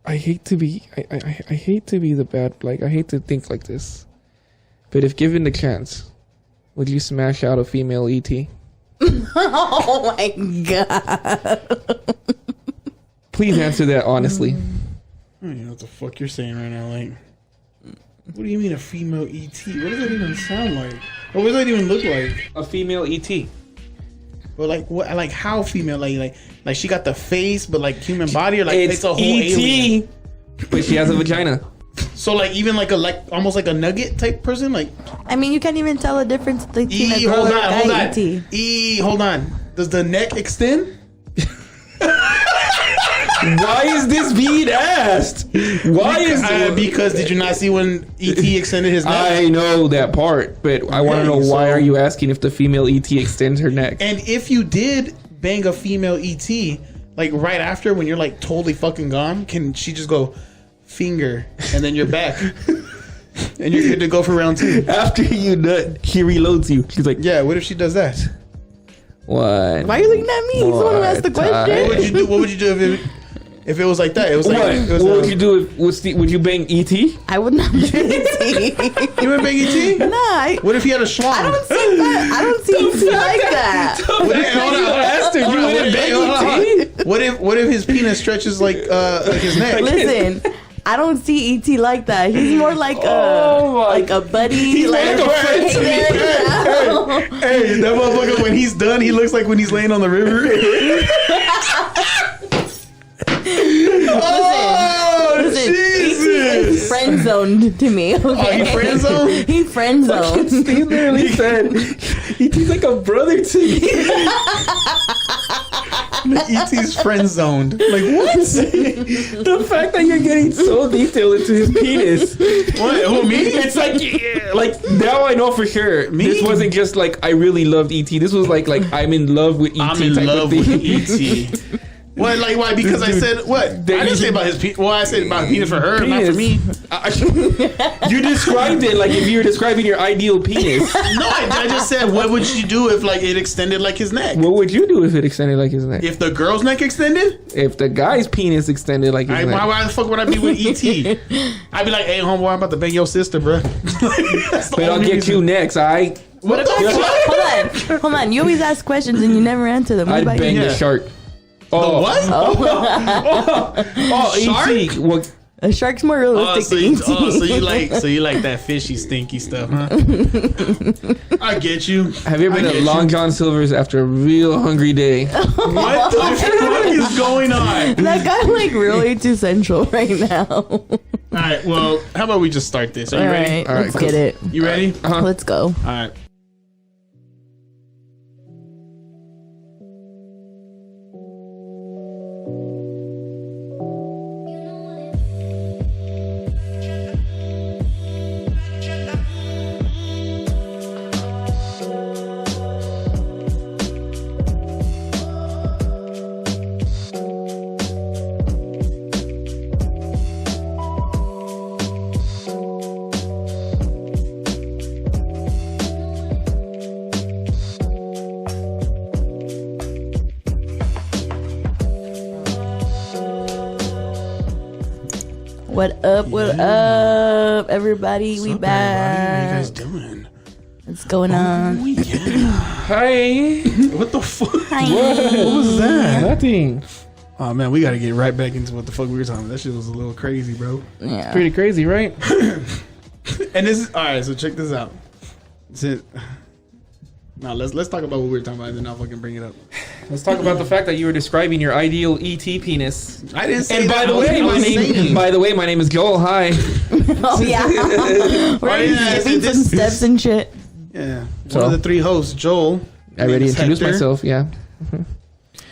I hate to be I hate to be the bad, like I hate to think like this, but if given the chance, would you smash out a female ET? Oh my god! Please answer that honestly. I don't know what the fuck you're saying right now. Like, what do you mean a female ET? What does that even sound like? Or what does that even look like? A female ET. But like what? Like how female? Like she got the face, but like human body, or like it's a whole ET, alien. but she has a vagina. So like even like almost like a nugget type person. Like I mean, you can't even tell the difference between a girl hold or a on. guy ET. Hold on. Does the neck extend? Why is this being asked? Why is it? Because did you not see when ET extended his neck? I know that part, but I want to know why are you asking if the female ET extends her neck? And if you did bang a female ET, like right after when you're like totally fucking gone, can she just go finger and then you're back and you're good to go for round 2? After you nut, he reloads you. She's like, Yeah, what if she does that? what? Why are you looking at me? He's the one who asked the question. What would you do? What would you do if it was like that? It was like What would you do if would you bang ET? I would not bang ET. You would bang ET? Nah. What if he had a schlong? I don't see that. I don't see ET like that. What if, hold on, Bastard, you wouldn't bang ET? What if his penis stretches like his neck? Listen, I don't see ET like that. He's more like a buddy. He's like a friend to me. Hey, that motherfucker, when he's done, he looks like when he's laying on the river. Listen, Jesus. ET is friend zoned to me. Okay? Oh, he friend zoned? He's friend zoned. Steve literally said ET's like a brother to me. ET's friend zoned. Like what? The fact that you're getting so detailed into his penis. What? Who, me? It's like, yeah, like now I know for sure. Me? This wasn't just like I really loved ET. This was like I'm in love with ET. I'm in type love of with thing. ET. What? Like why? Because I said what? I didn't say about his penis. Well, I said about penis for her, not for me. You described it like if you were describing your ideal penis. No, I just said what would you do if like it extended like his neck? What would you do if it extended like his neck? If the girl's neck extended? If the guy's penis extended like his neck. Why the fuck would I be with ET? I'd be like, hey, homeboy, I'm about to bang your sister, bro. But I'll get you next, alright? What the fuck? Hold on. You always ask questions and you never answer them. What I'd about bang you? the shark. The what? Shark? ET. What? A shark's more realistic than ET. So you like that fishy, stinky stuff, huh? I get you. Have you ever been to Long John Silver's after a real hungry day? What the fuck is going on? That guy like really too central right now. All right, well, how about we just start this? Are you ready? All right, let's get it. You ready? Let's go. All right. What up, everybody? We back. What are you guys doing? What's going on? Hi. What the fuck? Hi. What was that? Nothing. Oh man, we got to get right back into what the fuck we were talking about. That shit was a little crazy, bro. Yeah. Pretty crazy, right? And this is all right. So check this out. Now let's talk about what we were talking about, and then I'll fucking bring it up. Let's talk about the fact that you were describing your ideal ET penis. I didn't say And that. by the way, my name is Joel. Hi. Oh yeah. We're yeah, giving some this- steps and shit. Yeah. So- One of the three hosts, Joel. I already Name's introduced Hector. myself. Yeah.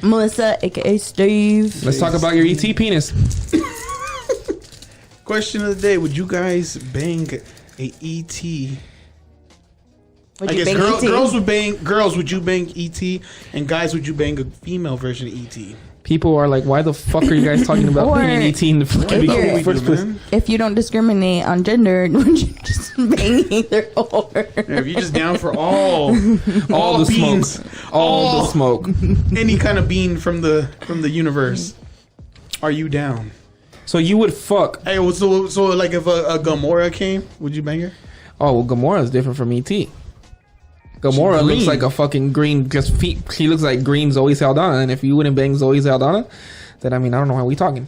Melissa, aka Steve. Let's talk about your ET penis. Question of the day: would you guys bang a ET? Would I you guess bang ET? girls would bang. Girls, would you bang ET? And guys, would you bang a female version of ET? People are like, why the fuck are you guys talking about Or banging ET in the fucking if you're- first place? If you don't discriminate on gender, would you just bang either or? Yeah, if you're just down for all All the beans, smoke. All the smoke. any kind of bean from the universe, are you down? So you would fuck. Hey, so like if a Gamora came, would you bang her? Oh, well, Gamora is different from E.T. Gamora looks like a fucking green. She looks like green Zoe Saldana. And if you wouldn't bang Zoe Saldana, then I mean I don't know how we talking.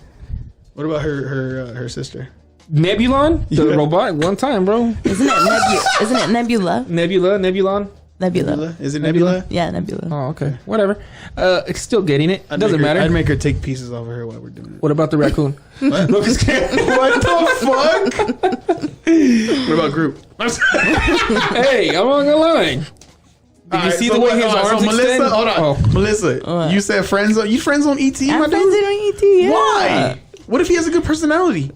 What about her sister? Nebulon, the robot. One time, bro. Isn't it Nebula? Nebulon. Nebula. Is it Nebula? Yeah, Nebula. Oh, okay. Whatever. Still getting it. Doesn't matter. I'd make her take pieces off of her while we're doing it. What about the raccoon? What? No, just kidding. What the fuck? What about Groot? Hey, I'm not gonna lie. Did you see the way his arms Melissa, extend? hold on. Melissa, you said friends on. You friends on ET, I'm my friends dude? on ET, yeah. Why? What if he has a good personality?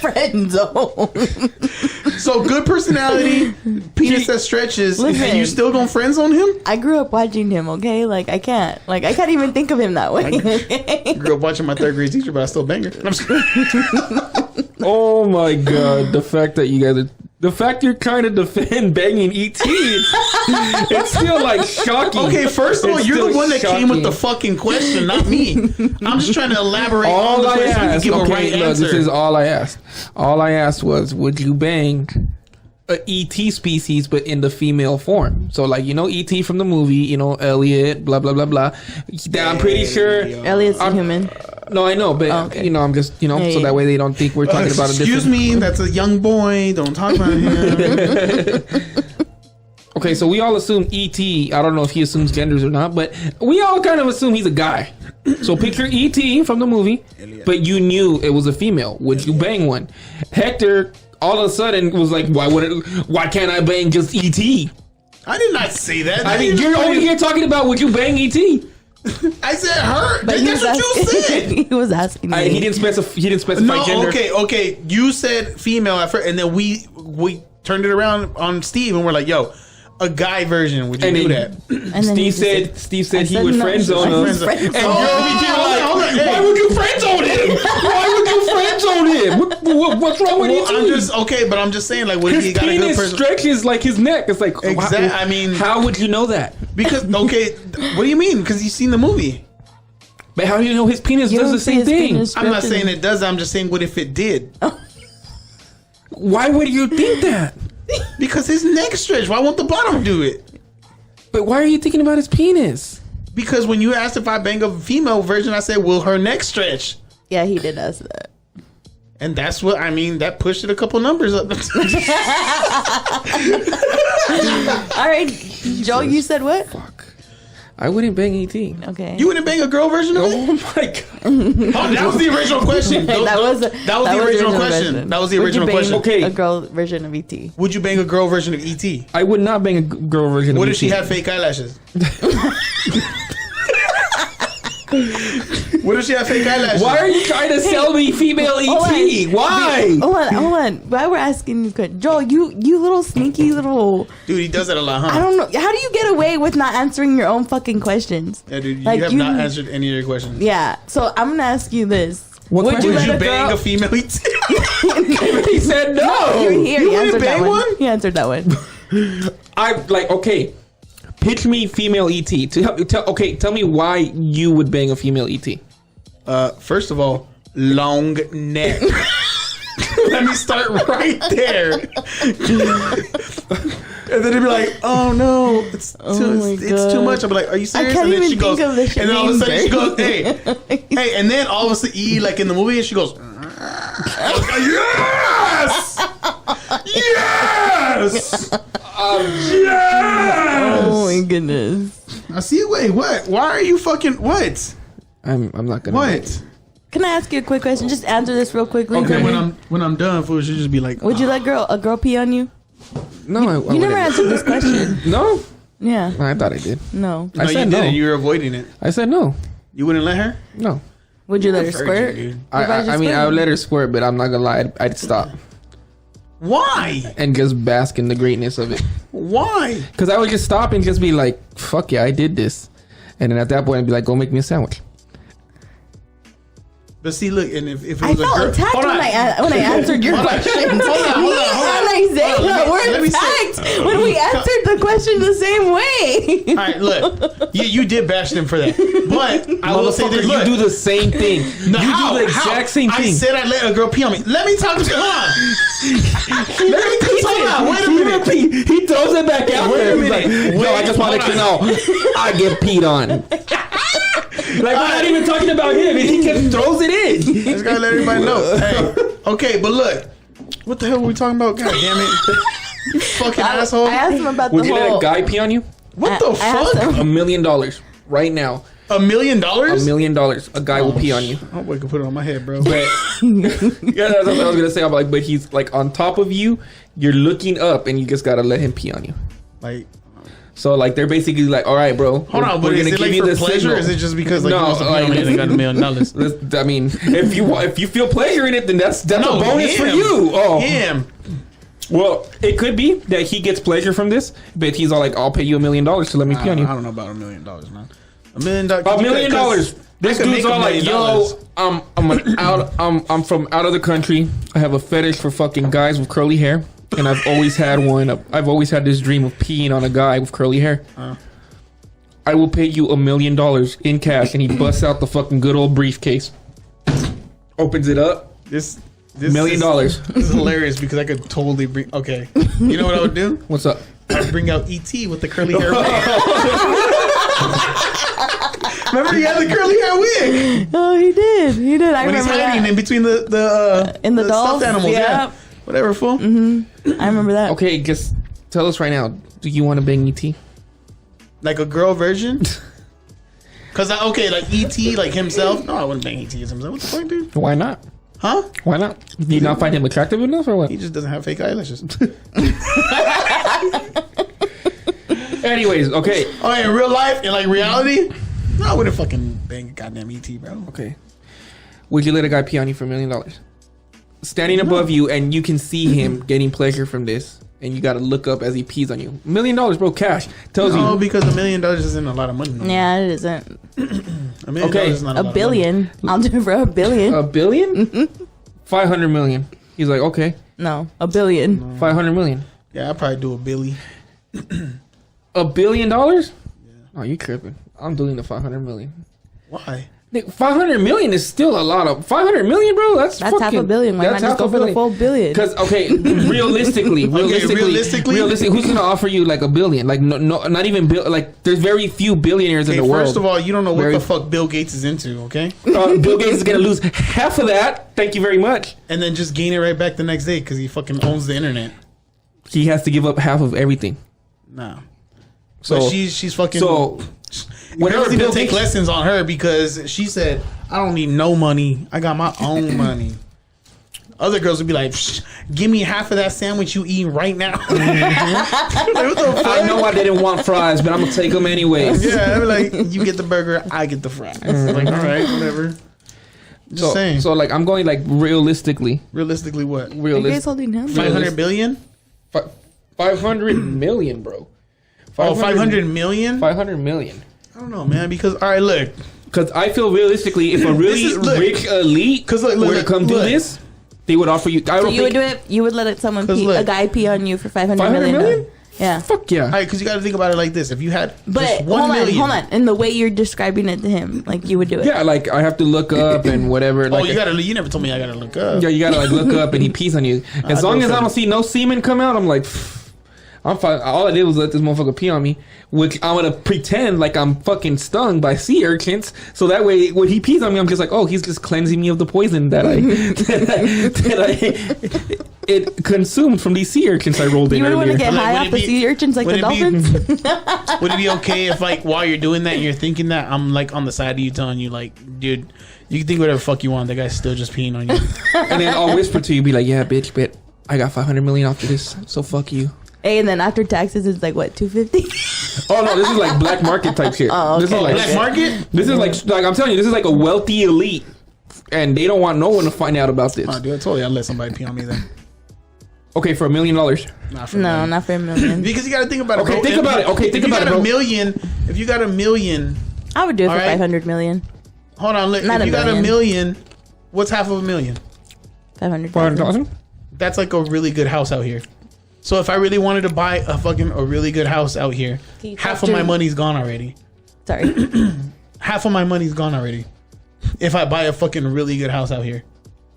Friend zone. So good personality, penis that stretches, Listen. and you still gonna friends on him? I grew up watching him, okay? Like, I can't even think of him that way. Grew up watching my third grade teacher, but I still bang her. I'm just- Oh my god, the fact that you guys are. The fact you're trying to defend banging ET, it's still like shocking. Okay, first of all, It's you're the still one that came with the shocking. fucking question, not me. I'm just trying to elaborate on All the I question so you asked, give a okay, right look, answer. this is all I asked. All I asked was, would you bang a ET species, but in the female form? So, like, ET from the movie, Elliot, blah blah blah blah. I'm pretty sure. Elliot's a human. No, I know, but Oh, okay. I'm just, so yeah. that way they don't think we're talking about a different. Excuse me, that's a young boy. Don't talk about him. Okay, so we all assume ET. I don't know if he assumes genders or not, but we all kind of assume he's a guy. So picture ET from the movie, but you knew it was a female. Would you bang one? Hector all of a sudden was like, why can't I bang just ET? I did not say that. I mean, you're over here talking about would you bang ET? I said her. But That's what you said. He was asking me. He didn't specify No, gender. okay. You said female at first, and then we turned it around on Steve, and we're like, "Yo, a guy version. Would you do that?" And then he Steve just said he would no. friend zone I us. said friend And zone. you're over here like, why would you friend zone him? Why would you friend zone him? What's wrong with ET? I'm just saying, like, what if His he got a good penis person? stretches like his neck. It's like, Exactly. I mean, how would you know that? because what do you mean? Because you've seen the movie. But how do you know his penis You does don't the see same his thing? penis I'm not stretching. saying it does. I'm just saying, what if it did? Why would you think that? Because his neck stretched. Why won't the bottom do it? But why are you thinking about his penis? Because when you asked if I bang a female version, I said, will her neck stretch? Yeah, he did ask that. And that's what I mean. That pushed it a couple numbers up. All right, Joe, you said what? Fuck. I wouldn't bang ET. Okay. You wouldn't bang a girl version of it? Oh my god. Oh, that was the original question. that was the original question. That was the Would you original bang question. Okay. A girl version of ET. Would you bang a girl version of ET? I would not bang a girl version What of if ET. she had fake eyelashes? What if she had fake eyelashes? Why are you trying to sell me female ET? Why? Hold on. Why we're asking these questions? Joel, you little sneaky little... Dude, he does that a lot, huh? I don't know. How do you get away with not answering your own fucking questions? Yeah, dude, you Like, have not answered any of your questions. Yeah. So I'm going to ask you this. What Would question? you Would let you a bang girl... a female ET? He said no. Here, You he answered wouldn't that bang one. one? He answered that one. Okay. Pitch me female ET. Tell me why you would bang a female ET. First of all, long neck. Let me start right there. And then they'd be like, "Oh no, it's too much." I'll be like, "Are you serious?" can't and then even she goes, think of the shit and then all of a sudden she names, goes, "Hey," and then all of a sudden, like in the movie, and she goes, "Yes, yes, yes." Oh my goodness. I see. Wait, what? Why are you fucking what? I'm not gonna. What? Can I ask you a quick question? Just answer this real quickly. Okay, when I'm done, fool, she'll just be like, Would you let a girl pee on you? No, I You never wouldn't. answered this question. No, Yeah. I thought I did. No. I "No, said you no. didn't. You were avoiding it. I said no. You wouldn't let her." No. Would you let her Virgin, squirt? dude. I mean, I would let her squirt, but I'm not gonna lie. I'd stop Why? and just bask in the greatness of it. Why? Because I would just stop and just be like, "Fuck yeah, I did this," and then at that point, I'd be like, "Go make me a sandwich." But see, look, and if it I was a felt girl, attacked when I answered your question. Hold on. Me and Isaiah were attacked when we answered the question the same way. All right, look, you did bash them for that, but I will say this: you do the same thing. No, you do the exact same thing. I said I let a girl pee on me. Let me talk to you. Hold on. Let me talk. Wait a minute. He throws it back out Wait there. a He's like, minute. no, I just wanted to know. I get peed on. Like, we're not even talking about him, and he just throws it in. Just gotta let everybody know. Hey, okay, but look, what the hell were we talking about? God damn it, you fucking asshole! I asked him about Would the you let whole. a guy pee on you? What the fuck? $1 million right now. $1 million? $1 million. A guy will pee on you. I hope I can put it on my head, bro. But yeah, that's what I was gonna say. I'm like, but he's like on top of you. You're looking up, and you just gotta let him pee on you. Like, so like they're basically like, all right, bro. hold on, but is it like for pleasure, or is it just because like No, he wants to pee on me and they got $1 million? I mean, if you feel pleasure in it, then that's a bonus for you. Oh, Him. well, it could be that he gets pleasure from this, but he's all like, "I'll pay you $1 million to let me pee on you." I don't know about $1 million, man. $1 million. $1 million. This dude's all like, "Yo, I'm from out of the country. I have a fetish for fucking guys with curly hair, and I've always had one. I've always had this dream of peeing on a guy with curly hair. I will pay you $1 million in cash." And he busts out the fucking good old briefcase, opens it up. This $1 million. This is hilarious because I could totally bring. Okay, you know what I would do? What's up? I'd bring out ET with the curly hair wig. Remember, he had the curly hair wig Oh, he did. He did. I when he's remember hiding that. in between the In the dolls? stuffed animals. Yeah, whatever, fool. I remember that. Okay, just tell us right now. Do you want to bang ET? Like a girl version. Cause okay, like ET, like himself. No, I wouldn't bang ET as himself. What the fuck, dude? Why not? Huh? Why not? Do you not find him attractive enough, or what? He just doesn't have fake eyelashes. Anyways, okay. Oh, in real life, in like reality, no, I wouldn't fucking bang a goddamn ET, bro. Okay. Would you let a guy pee on you for $1 million? Standing above you, and you can see him getting pleasure from this, and you got to look up as he pees on you. $1 million, bro, cash. Tells No, you. because $1 million isn't a lot of money. No. Yeah, it isn't. $1 million Okay. is not a A lot billion. I'll do it for $1 billion. $1 billion? 500 million. He's like, okay, No, $1 billion. 500 million. Yeah, I'd probably do a Billy. $1 billion? Yeah. Oh, you tripping. I'm doing the 500 million. Why? Nick, 500 million is still a lot of 500 million, bro. That's That's half a billion. Why not just go for the full billion? Because realistically, who's gonna offer you like $1 billion? Like no, not even like there's very few billionaires in the world. First of all, you don't know what the fuck Bill Gates is into, okay? Bill Gates is gonna lose half of that. Thank you very much. And then just gain it right back the next day because he fucking owns the internet. He has to give up half of everything. Nah. So but she's fucking. So whenever whenever people Bill take Gates, lessons on her because she said, "I don't need no money. I got my own money." Other girls would be like, "Give me half of that sandwich you eating right now." Like, what the fuck? I know I didn't want fries, but I'm gonna take them anyways. Yeah, I'd be like, you get the burger, I get the fries. Like, all right, whatever. Just saying. So like I'm going like realistically. Realistically, what? Are you guys holding hands? 500 billion? 500 million, bro. 500 million? 500 million. I don't know, man. Because all right, look. Because I feel realistically, if a really rich elite were to come do this, they would offer you. So you would do it? You would let a guy pee on you for 500 million? Yeah. Fuck yeah. All right, because you got to think about it like this: if you had But just 1 million, hold on. In the way you're describing it to him, like you would do it. Yeah, like I have to look up and whatever. Like, you never told me I gotta look up. Yeah, you gotta like look up and he pees on you. As long as I don't see no semen come out, I'm like, I'm fine. All I did was let this motherfucker pee on me, which I'm gonna pretend like I'm fucking stung by sea urchins. So that way, when he pees on me, I'm just like, oh, he's just cleansing me of the poison that it consumed from these sea urchins I rolled in You would want earlier. to get high off the sea urchins like the dolphins? Would it be okay if like while you're doing that, and you're thinking that I'm like on the side of you, telling you like, dude, you can think whatever the fuck you want. That guy's still just peeing on you. And then I'll whisper to you, be like, yeah, bitch, but I got 500 million after this, so fuck you. Hey, and then after taxes, it's like what, 250? Oh no, this is like black market type shit. Oh, okay. This is like Black market? This is like I'm telling you, this is like a wealthy elite, and they don't want no one to find out about this. Oh, dude, I told you I'd let somebody pee on me then. Okay, for $1 million. Not for No, not for $1 million. Because you got to think about it. Okay, bro. think about it. Okay, think about it, bro. If you got $1 million, I would do it for All right. 500 million. hold on, look. Not If a you got $1 million. million, What's half of a million? 500,000. That's like a really good house out here. So if I really wanted to buy a really good house out here, half of my money's gone already. Sorry. Half of my money's gone already. If I buy a fucking really good house out here,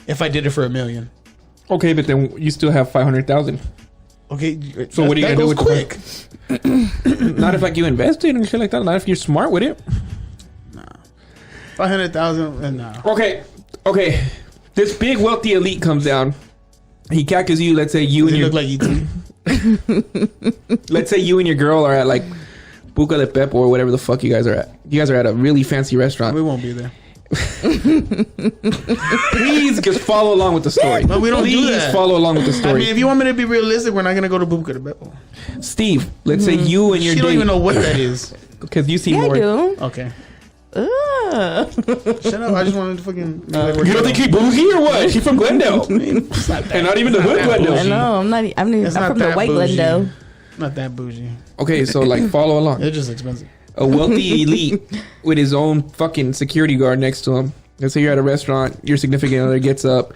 if I did it for $1 million. Okay, but then you still have 500,000. Okay, so what are you gonna do with quick? Not if like you invested and shit like that. Not if you're smart with it. Nah, 500,000. Nah. Okay. This big wealthy elite comes down. He catches you. Let's say you and your look like E.T. Let's say you and your girl are at like Buca de Pepo or whatever the fuck you guys are at. You guys are at a really fancy restaurant. We won't be there. Please just follow along with the story. But we don't do that. Follow along with the story. I mean, if you want me to be realistic, we're not gonna go to Buca de Pepo. Steve, let's say you and your She don't even know what that is. Because you see Yeah, more. I do. Okay. Shut up! I just wanted to fucking. You don't think he bougie or what? She from Glendale, and not even the hood Glendale. I know. I'm not. I'm from the white bougie. Glendale. Not that bougie. Okay, so like follow along. It's just expensive. A wealthy elite with his own fucking security guard next to him. Let's say you're at a restaurant. Your significant other gets up,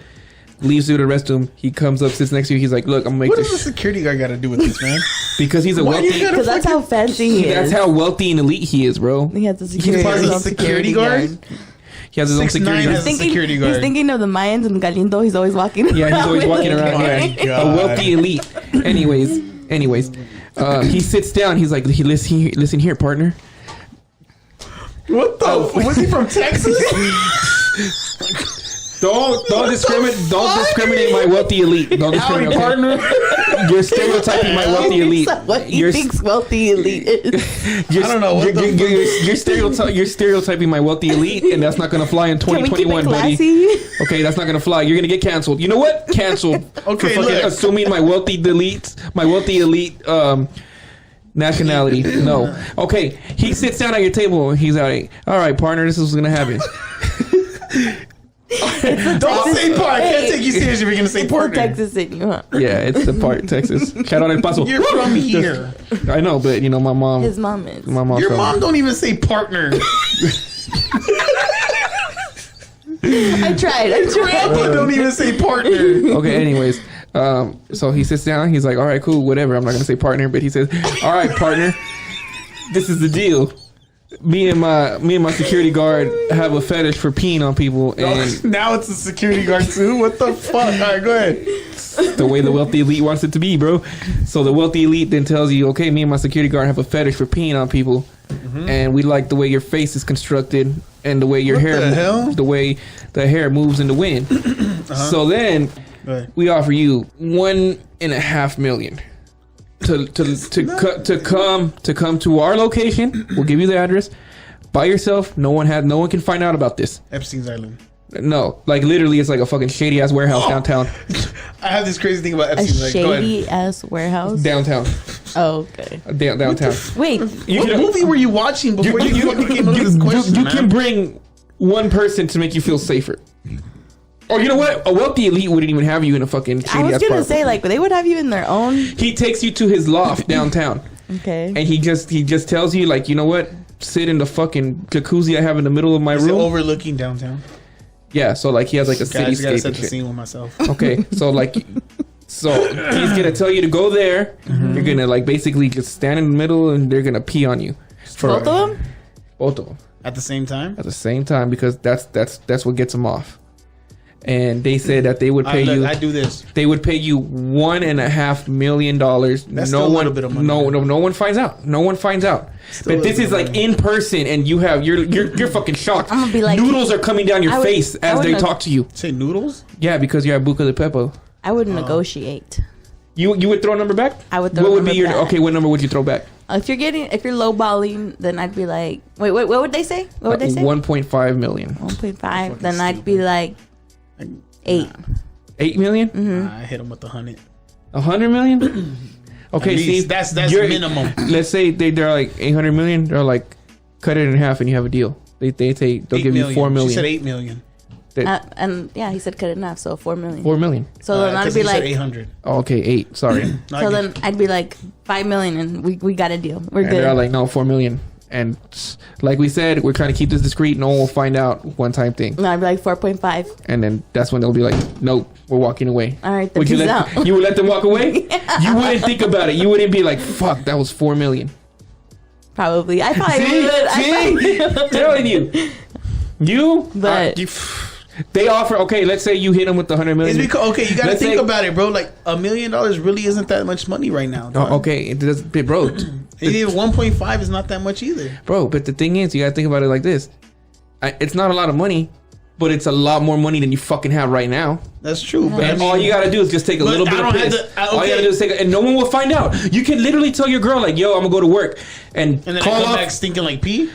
leaves you to the restroom. He comes up, sits next to you. He's like, "Look, I'm gonna make what this." What does the security guard got to do with this, man? Because he's a wealthy. Because that's how fancy he is. That's how wealthy and elite he is, bro. He has a security, part of the security guard. He has his own 6'9" security guard. has a security guard. He's thinking of the Mayans and Galindo. He's always walking. Yeah, he's always walking around. my Yeah. God. A wealthy elite. Anyways, he sits down. He's like, listen here, partner. What the? Was he from Texas? Don't discriminate my wealthy elite. Don't discriminate, okay? Partner. You're stereotyping my wealthy elite. What he thinks wealthy elite is. I don't know. You're stereotyping my wealthy elite, and that's not gonna fly in 2021, buddy. Okay, that's not gonna fly. You're gonna get canceled. You know what? Canceled. Okay, for fucking assuming my wealthy elite nationality. No. Okay, he sits down at your table and he's like, "All right, partner, this is what's gonna happen." Don't say part. I can't take you serious if you're gonna say partner. Texas in you, huh? Yeah, it's the part, Texas. Shout out El Paso. You're from here. I know, but you know, my mom. His mom is. My mom. Your mom don't even say partner. I tried. Grandpa don't even say partner. Okay, anyways. So he sits down. He's like, "All right, cool, whatever." I'm not gonna say partner, but he says, "All right, partner, this is the deal. Me and my security guard have a fetish for peeing on people, and now it's a security guard too. What the fuck? All right, go ahead. The way the wealthy elite wants it to be, bro. So the wealthy elite then tells you, okay, me and my security guard have a fetish for peeing on people, and we like the way your face is constructed and the way your the way the hair moves in the wind. So then we offer you $1.5 million to come to our location. We'll give you the address by yourself. No one can find out about this. Epstein's Island. No, like literally, it's like a fucking shady ass warehouse downtown. I have this crazy thing about A Epstein's Island. shady ass warehouse Downtown. Oh, okay. Downtown. Wait, What movie were you watching before you fucking came up with this question? You can bring one person to make you feel safer. Or you know what? A wealthy elite wouldn't even have you in a fucking shady I was ass gonna part. say like they would have you in their own. He takes you to his loft downtown. Okay. And he just tells you like, you know what? Sit in the fucking jacuzzi I have in the middle of my room. Overlooking downtown. Yeah, so like he has like a Guys, I gotta cityscape set and the shit. scene with myself. Okay, so he's gonna tell you to go there. You're gonna like basically just stand in the middle and they're gonna pee on you. Both of them? Both of them. At the same time? At the same time, because that's what gets them off. And they said that they would pay you. I do this. They would pay you $1.5 million. That's still a little bit of money. No one finds out. No one finds out. But this is like in person, and you're fucking shocked. I'm gonna be like, noodles are coming down your face as they talk to you. Say noodles? Yeah, because you're at Buca de Pepo. I would negotiate. You would throw a number back? I would throw a number back. Okay, what number would you throw back? If you're lowballing, then I'd be like, wait, what would they say? What would they say? 1.5 million. 1.5. Then I'd be like 8. 8 million? Mm-hmm. I hit them with 100. 100 million? Okay, see, that's minimum. Let's say they're like 800 million. They're like, cut it in half and you have a deal. They'll give you 4 million. She said 8 million. And yeah, he said cut it in half, so 4 million. 4 million. So then I'd be like 800. Oh, okay, 8. Sorry. So then I'd be like 5 million, and we got a deal. We're And good. they're like, no, 4 million. And like we said, we're trying to keep this discreet. No one will find out. One time thing. No, I'd be like 4.5. And then that's when they'll be like, nope, we're walking away. All right, then would you peace let out. you would let them walk away? Yeah. You wouldn't think about it. You wouldn't be like, fuck, that was $4 million. Probably. I probably would. I'm telling you. But they offer, okay, let's say you hit them with the $100 million. It's because, okay, you got to think about it, bro. Like $1 million really isn't that much money right now. Okay, it does, bro. Even 1.5 is not that much either, bro. But the thing is, you got to think about it like this: it's not a lot of money, but it's a lot more money than you fucking have right now. That's true. But and all you got to do is just take a little bit of piss. All you got to do is take, and no one will find out. You can literally tell your girl like, "Yo, I'm gonna go to work," and then call they come up back stinking like pee.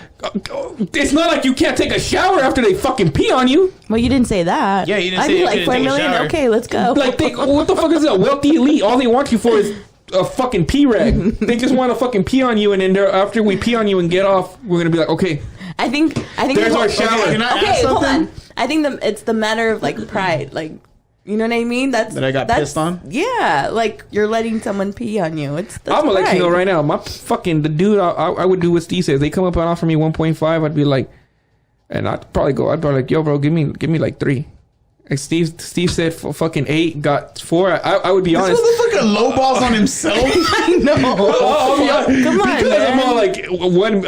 It's not like you can't take a shower after they fucking pee on you. Well, you didn't say that. Yeah, you didn't I'd say be you like couldn't take $4 a million. shower. Okay, let's go. Like, what the fuck is that? Wealthy elite. All they want you for is a fucking pee rag. They just want to fucking pee on you, and then after we pee on you and get off, we're gonna be like, okay. I think there's our shower. Okay, hold on. I think it's the matter of like pride, like, you know what I mean? That I got pissed on. Yeah, like you're letting someone pee on you. I'm gonna let you know right now. The dude I would do what Steve says. They come up and offer me 1.5. I'd be like, and I'd probably like, yo, bro, give me like 3. Like Steve said fucking 8, got 4. I would be honest. This motherfucker lowballs on himself. I know. Come on, because man. I'm all like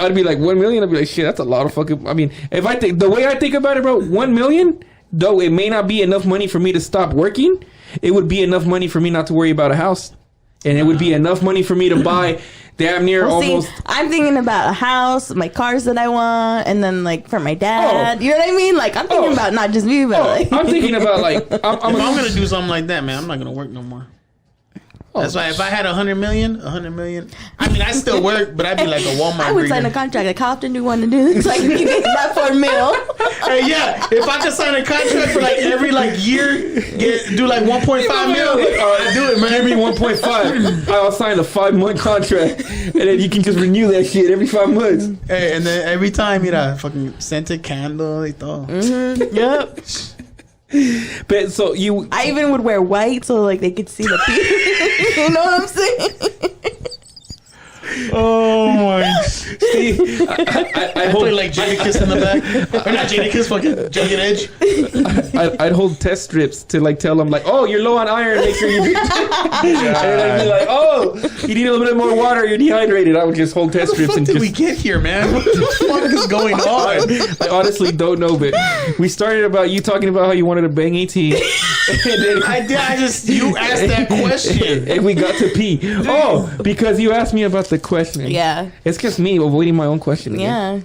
I'd be like 1 million. I'd be like, shit, that's a lot of fucking. I mean, if I think the way I think about it, bro, 1 million, though it may not be enough money for me to stop working, it would be enough money for me not to worry about a house, and it would be enough money for me to buy damn near almost. See, I'm thinking about a house, my cars that I want, and then like for my dad. You know what I mean? Like I'm thinking about not just me, but like I'm thinking about like if I'm gonna do something like that, man, I'm not gonna work no more. That's why if I had 100 million, I mean, I still work, but I'd be like a Walmart. I would sign a contract. Like, how often do you want to do this? Like, you get that $4 million. Hey, yeah, if I could sign a contract for like every like year, do like 1.5 mil, I'd do it, man. Give me 1.5. I'll sign a 5-month contract, and then you can just renew that shit every 5 months. Hey, and then every time, fucking scented candle, y todo. Yep. But so I even would wear white so like they could see the people. You know what I'm saying? Oh my! See, I hold like Jadakiss in the back, or not Jadakiss, fucking Jagged Edge. I'd hold test strips to like tell them like, oh, you're low on iron, make sure you drink. And I'd be like, oh, you need a little bit more water, you're dehydrated. I would just hold test strips and did just. We get here, man? What the fuck is going on? I honestly don't know, but we started about you talking about how you wanted to bang ET. And then you asked that question, and we got to pee. Oh, because you asked me about the question. Yeah. It's just me avoiding my own question. Yeah.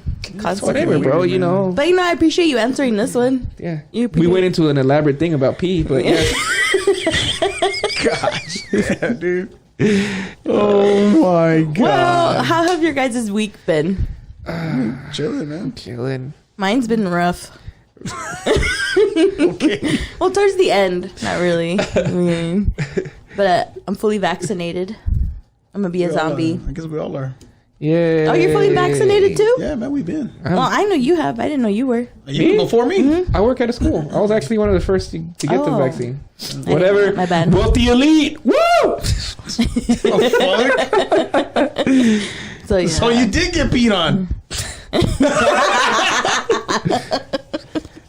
Whatever, bro, you know. But I appreciate you answering this one. Yeah. We went into an elaborate thing about pee, but yeah. Gosh. Yeah, dude. Oh my god. Well, how have your guys' week been? Chilling, man. Chilling. Mine's been rough. Okay. Well, towards the end, not really. But I'm fully vaccinated. I'm gonna be a zombie. I guess we all are. Yeah. Oh, you're fully vaccinated too? Yeah, man, we've been. Well, I know you have. I didn't know you were. You before me? Mm-hmm. I work at a school. I was actually one of the first to get the vaccine. Whatever. My bad. Wealthy elite. Woo! So you did get beat on.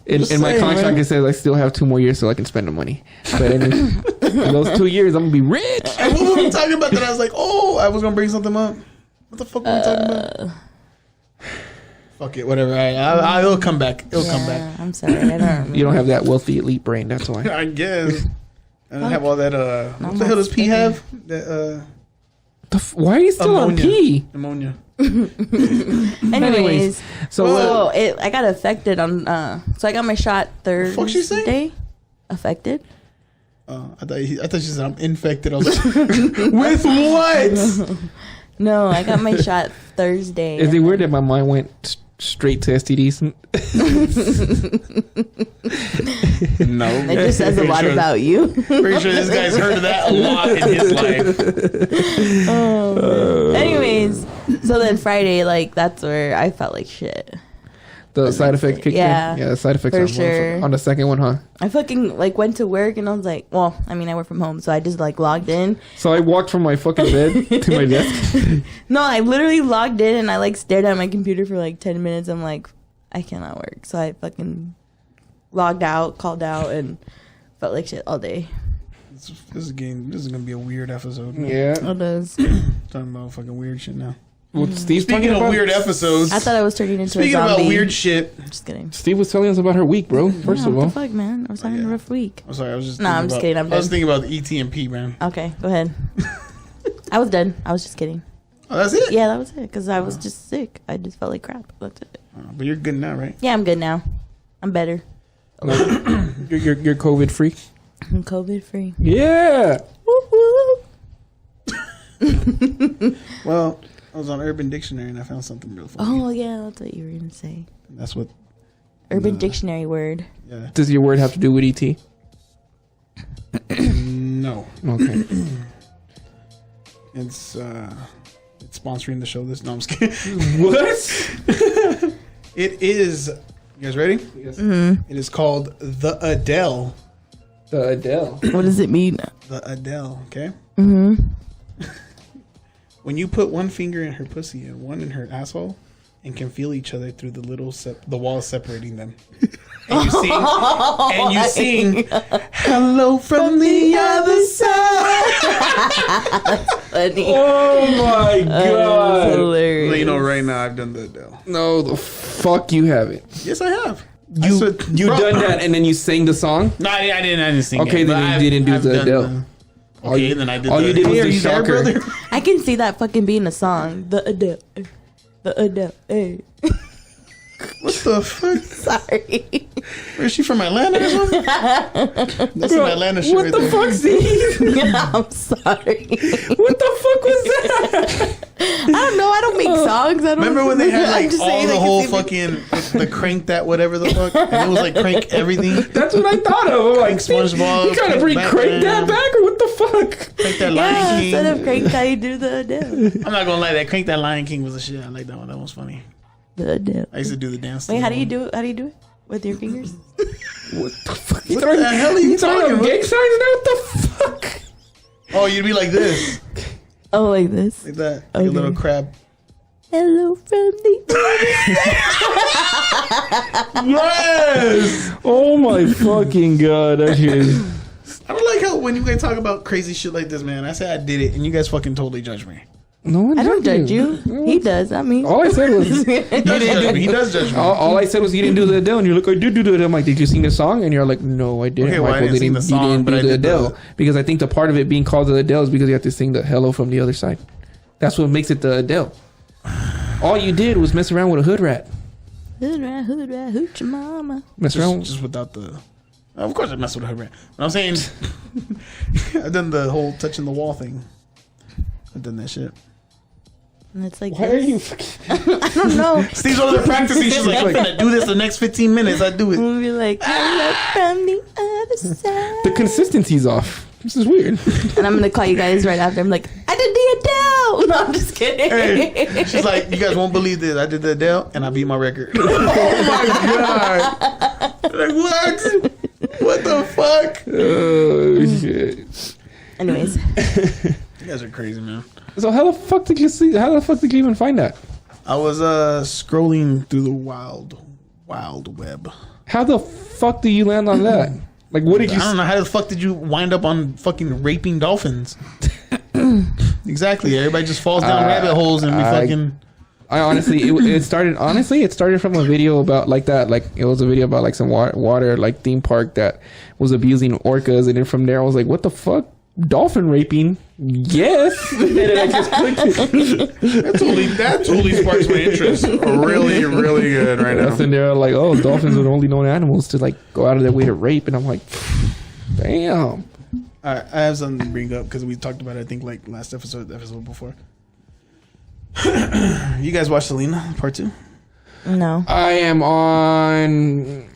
In my contract, it says I still have 2 more years so I can spend the money. But in those 2 years, I'm gonna be rich. And what were we talking about? That I was like, oh, I was gonna bring something up. What the fuck were we talking about? Fuck it, whatever. It'll come back. It'll come back. I'm sorry, I don't remember. You don't have that wealthy elite brain. That's why. I guess. I don't have all that. What the hell does P have? That, why are you still on P? Pneumonia. Anyways, so I got affected on. So I got my shot Thursday. Fuck she say? Affected. I thought she said I'm infected. I was like, with what? No, I got my shot Thursday. Is it weird that my mind went straight to STDs? No. It just says a lot about you. Pretty sure this guy's heard of that a lot in his life. Anyways, so then Friday, like, that's where I felt like shit. The side effect kicked Yeah. in? Yeah, the side effects For on, sure. on the second one, huh? I fucking like went to work and I was like, well, I mean, I work from home, so I just like logged in. So I walked from my fucking bed to my desk. No, I literally logged in and I like stared at my computer for like 10 minutes. I'm like, I cannot work. So I fucking logged out, called out, and felt like shit all day. This is gonna be a weird episode. Man. Yeah. It does. Talking about fucking weird shit now. Well, Steve's Speaking talking of about weird episodes, I thought I was turning into speaking a zombie. about weird shit. Just kidding. Steve was telling us about her week, bro. First Yeah, of what all, the fuck, man? I was having a rough week. I'm sorry, I was just. Nah, I'm just kidding. I was thinking about ET and P, man. Okay, go ahead. I was done. I was just kidding. Oh, that's it. Yeah, that was it. Because I was just sick. I just felt like crap. That's it. But you're good now, right? Yeah, I'm good now. I'm better. you're COVID free. I'm COVID free. Yeah. Well, I was on Urban Dictionary and I found something real funny. Oh, yeah, that's what you were going to say. That's what. Urban Dictionary word. Yeah. Does your word have to do with ET? No. Okay. It's sponsoring the show. No, I'm just kidding. What? It is. You guys ready? Yes. It is called the Adele. The Adele. What does it mean? The Adele. Okay. Mm-hmm. When you put one finger in her pussy and one in her asshole, and can feel each other through the little the walls separating them, and you sing, "Hello from the other side." Funny. Oh my god. Hilarious. Well, you know, right now I've done the Adele. No, the fuck you haven't. Yes, I have. You done that and then you sang the song? No, I didn't sing Okay, it. then but you didn't do I've the done Adele. Okay, then I did. all you did was Hey, the are you there, shocker. brother? I can see that fucking being a song. The Adele. The Adele. Hey. What the fuck? Sorry. Where's she from, Atlanta or something? That's an Atlanta shit What right the there. fuck, Steve? I'm sorry. What the fuck was that? I don't know. I don't make songs. I don't Remember when they had I'm like just all saying, the I can whole see fucking the crank that whatever the fuck, and it was like crank everything. That's what I thought of. I'm like, Crank SpongeBob, you trying to bring Crank Crank that Batman. back or what the fuck? Crank that Yeah, Lion instead of King. crank, how you do the Adele. I'm not gonna lie, that crank that Lion King was a shit. I like that one. That was funny. The Adele. I used to do the dance. Wait, how do you do it? How do you do it? With your fingers? What the fuck? What the hell are you throwing talking up about? gang signs now? What the fuck? Oh, you'd be like this, Oh, like this. like that, like Okay. a little crab. Hello from the Yes. Oh my fucking god, that shit is. I don't like how when you guys talk about crazy shit like this, man. I say I did it, and you guys fucking totally judge me. No one I don't judge you. No He one- does. I mean. All I said was. He does judge me. He does judge me. All I said was you didn't do the Adele, and you're like, I did do the Adele. I'm like, did you sing the song? And you're like, no, I didn't. Okay, well, I Michael, didn't sing the song, you didn't but do I the did the- Adele because I think the part of it being called the Adele is because you have to sing the hello from the other side. That's what makes it the Adele. All you did was mess around with a hood rat. Hood rat, hooch your mama. Mess around. Just without the. Of course, I mess with her. But I'm saying, I've done the whole touching the wall thing. I've done that shit. And it's like, Why are you? I don't know. Steve's over there practicing. She's like, I'm gonna do this the next 15 minutes. I do it. We'll be like, hello from the other side. The consistency's off. This is weird. And I'm gonna call you guys right after. I'm like, I did the Adele. No, I'm just kidding. Hey, she's like, you guys won't believe this. I did the Adele and I beat my record. Oh my god. Like, what? What the fuck? Oh shit. Anyways, You guys are crazy, man. So how the fuck did you see? How the fuck did you even find that? I was scrolling through the wild web. How the fuck do you land on that? Like, what did you? I don't know how the fuck did you wind up on fucking raping dolphins? Exactly. Everybody just falls down rabbit holes and we fucking. I honestly, it started. Honestly, it started from a video about like that. Like it was a video about like some water like theme park that was abusing orcas, and then from there I was like, what the fuck? Dolphin raping? Yes. And then I just clicked it. That totally sparks my interest. Really, really good right now. And they're like, oh, dolphins are the only known animals to like go out of their way to rape, and I'm like, damn. All right, I have something to bring up because we talked about it, I think, like last episode, the episode before. You guys watched Selena part 2? no, I am on.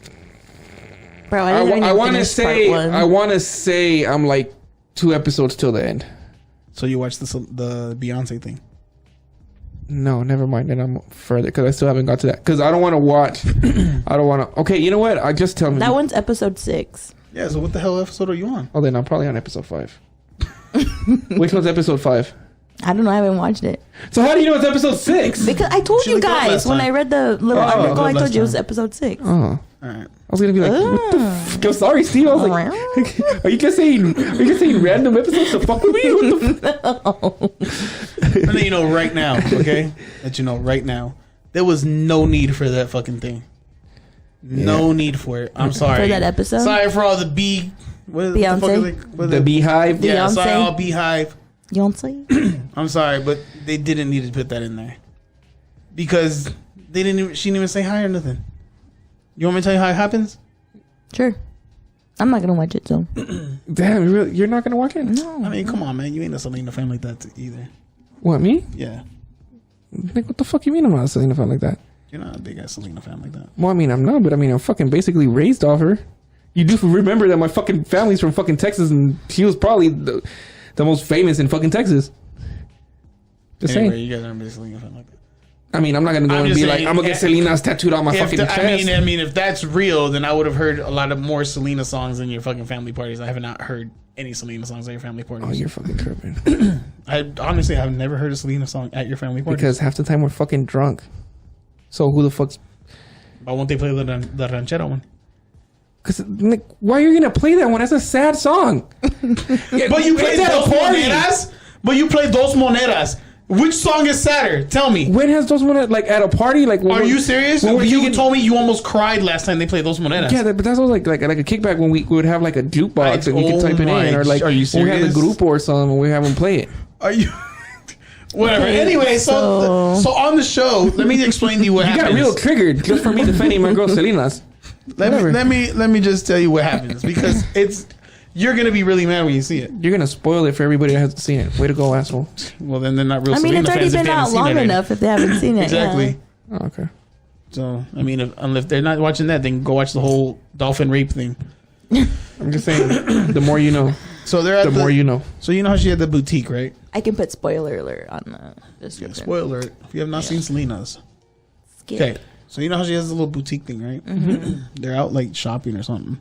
bro. I didn't I even want to finish say. part 1. I want to say I'm like 2 episodes till the end. So you watched the Beyonce thing? No, never mind. Then I'm further because I still haven't got to that. Because I don't want to watch. I don't want to. Okay, you know what? I just tell me. That one's episode 6. Yeah. So what the hell episode are you on? Oh, then I'm probably on episode 5. Which one's episode 5? I don't know. I haven't watched it. So how do you know it's episode 6? Because I told She you looked it up guys last when time. I read the little Oh, article. I last told you it was time. episode 6. Oh, All right. I was gonna be like, what the f-? I'm sorry, Steve. I was like, are you just saying random episodes to fuck with me? What the f-? And then you know right now, okay? That you know right now, there was no need for that fucking thing. No need for it. I'm sorry For that episode? Sorry for all the what the fuck is it? What is The it? beehive. Yeah, Beyonce? sorry all beehive. Beyonce? I'm sorry, but they didn't need to put that in there because they didn't. She didn't even say hi or nothing. You want me to tell you how it happens? Sure. I'm not gonna watch it, so. Damn, really? You're not gonna watch it? No. I mean, come on, man. You ain't a Selena fan like that either. What, me? Yeah, Like, what the fuck you mean I'm not a Selena fan like that? you're not a big ass Selena fan like that. Well, I mean, I'm not, but I mean, I'm fucking basically raised off her. You do remember that my fucking family's from fucking Texas, and she was probably the most famous in fucking Texas. Just Anyway, saying. you guys aren't a Selena fan like that. I mean, I'm not gonna go I'm and just be saying, like, I'm gonna get Selena's tattooed on my fucking chest. I mean, if that's real, then I would have heard a lot of more Selena songs in your fucking family parties. I have not heard any Selena songs at your family parties. Oh, you're fucking tripping. I honestly have never heard a Selena song at your family parties. Because half the time we're fucking drunk. So who the fuck's... Why won't they play the ranchera one? Because why are you gonna play that one? That's a sad song. But you played Dos Monedas. But you played Dos Monedas. Which song is sadder? Tell me. When has those one like at a party? Like, Are you serious? When You told me you almost cried last time they played Dos Monedas. Yeah, but that's always like a kickback when we would have like a jukebox and you could type it in, or like are you when we have serious? the group or something and we have them play it. Are you? Whatever. Okay, Anyway, so on the show, let me explain to you what You happens. got real triggered just for me defending my girl Selena's. Let me just tell you what happens because you're gonna be really mad when you see it. You're gonna spoil it for everybody that hasn't seen it. Way to go, asshole. Well, then they're not real. I mean, Selena it's already fans if been they haven't out seen long it already. enough if they haven't seen it. Exactly. Yeah. Oh, okay. So I mean, if they're not watching that, then go watch the whole dolphin rape thing. I'm just saying, the more you know, So they're at the more you know. So you know how she had the boutique, right? I can put spoiler alert on the description. Spoiler alert: if you have not seen Selena's. Skip. Okay, so you know how she has a little boutique thing, right? Mm-hmm. They're out like shopping or something,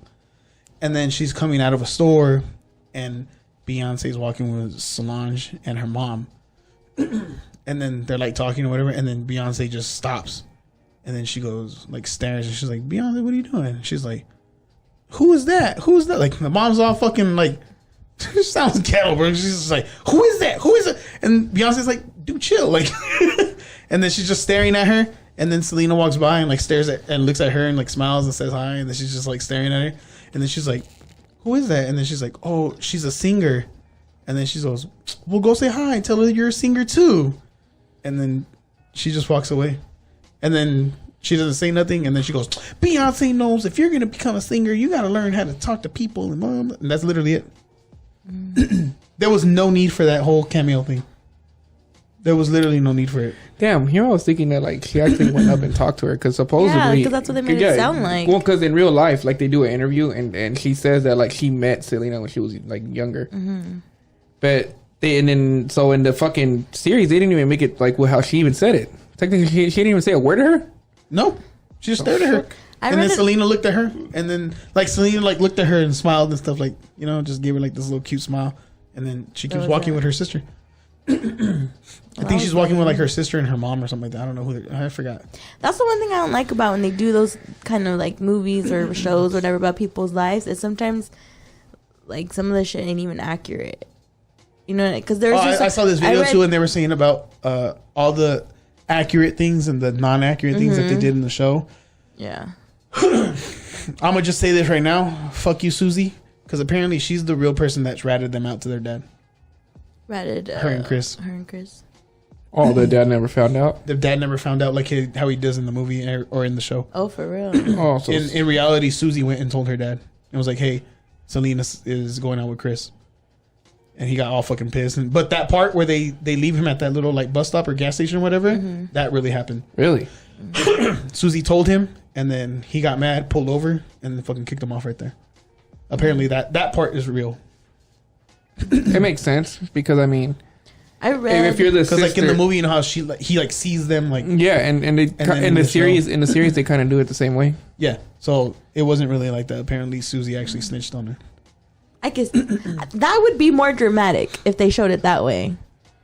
and then she's coming out of a store, and Beyonce's walking with Solange and her mom, and then they're like talking or whatever, and then Beyonce just stops, and then she goes like stares, and she's like, "Beyonce, what are you doing?" And she's like, "Who is that? Who is that?" Like the mom's all fucking like, sounds ghetto, bro. She's just like, "Who is that? Who is it?" And Beyonce's like, "Dude, chill." Like, and then she's just staring at her. And then Selena walks by and like stares at and looks at her and like smiles and says hi. And then she's just like staring at her. And then she's like, "Who is that?" And then she's like, "Oh, she's a singer." And then she goes, "Well, go say hi. Tell her you're a singer too." And then she just walks away. And then she doesn't say nothing. And then she goes, "Beyonce knows if you're gonna become a singer, you gotta learn how to talk to people and blah, blah." And that's literally it. There was no need for that whole cameo thing. There was literally no need for it. Damn, here I was thinking that like she actually went up and talked to her because supposedly, Yeah, because that's what they made it sound like. Well, because in real life, like they do an interview and she says that like she met Selena when she was like younger, but and then so in the fucking series they didn't even make it like how she even said it. Technically, she didn't even say a word to her. No, she just stared at her. And then Selena looked at her, and then like Selena like looked at her and smiled and stuff, like, you know, just gave her like this little cute smile, and then she keeps walking with her sister. I think she's walking with like her sister and her mom or something like that. I don't know who. I forgot. That's the one thing I don't like about when they do those kind of like movies or shows or whatever about people's lives is sometimes like some of the shit ain't even accurate. You know, because there's. I saw this video too, and they were saying about all the accurate things and the non-accurate things that they did in the show. Yeah. I'm gonna just say this right now. Fuck you, Susie, because apparently she's the real person that's ratted them out to their dad. Ratted. Her and Chris. Oh, the dad never found out. The dad never found out, like how he does in the movie or in the show. Oh, for real. Oh, so In reality, Susie went and told her dad and was like, "Hey, Selena is going out with Chris," and he got all fucking pissed. But that part where they leave him at that little like bus stop or gas station or whatever, that really happened. really? Susie told him, and then he got mad, pulled over, and then fucking kicked him off right there. Apparently, that part is real. It makes sense because I mean, I read if you're the Because sister, like in the movie, you know how he like sees them like yeah, and they, then in the series they kind of do it the same way. yeah. So it wasn't really like that. Apparently, Susie actually snitched on her. I guess that would be more dramatic if they showed it that way.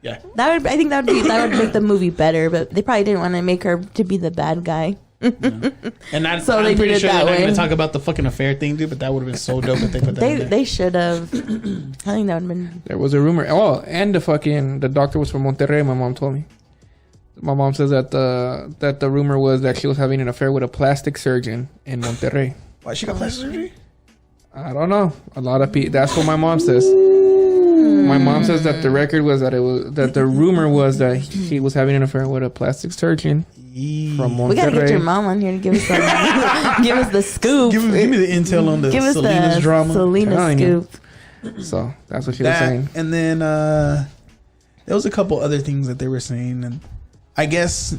Yeah, I think that would make the movie better, but they probably didn't want to make her to be the bad guy. and I'm So they pretty did it sure that they're not way. going to talk about the fucking affair thing, dude. But that would have been so dope if they put that in there. They should have. I think that would have been. There was a rumor. Oh, and the doctor was from Monterrey. My mom told me. My mom says that the rumor was that she was having an affair with a plastic surgeon in Monterrey. Why she got plastic surgery? I don't know. A lot of people. That's what my mom says. My mom says that the record was that the rumor was that he was having an affair with a plastic surgeon from Monterrey. We gotta get your mom on here to give us give us the scoop. Give me the intel on the Give us Selena's the drama. Selena Telling you. scoop. So that's what she was saying. And then there was a couple other things that they were saying, and I guess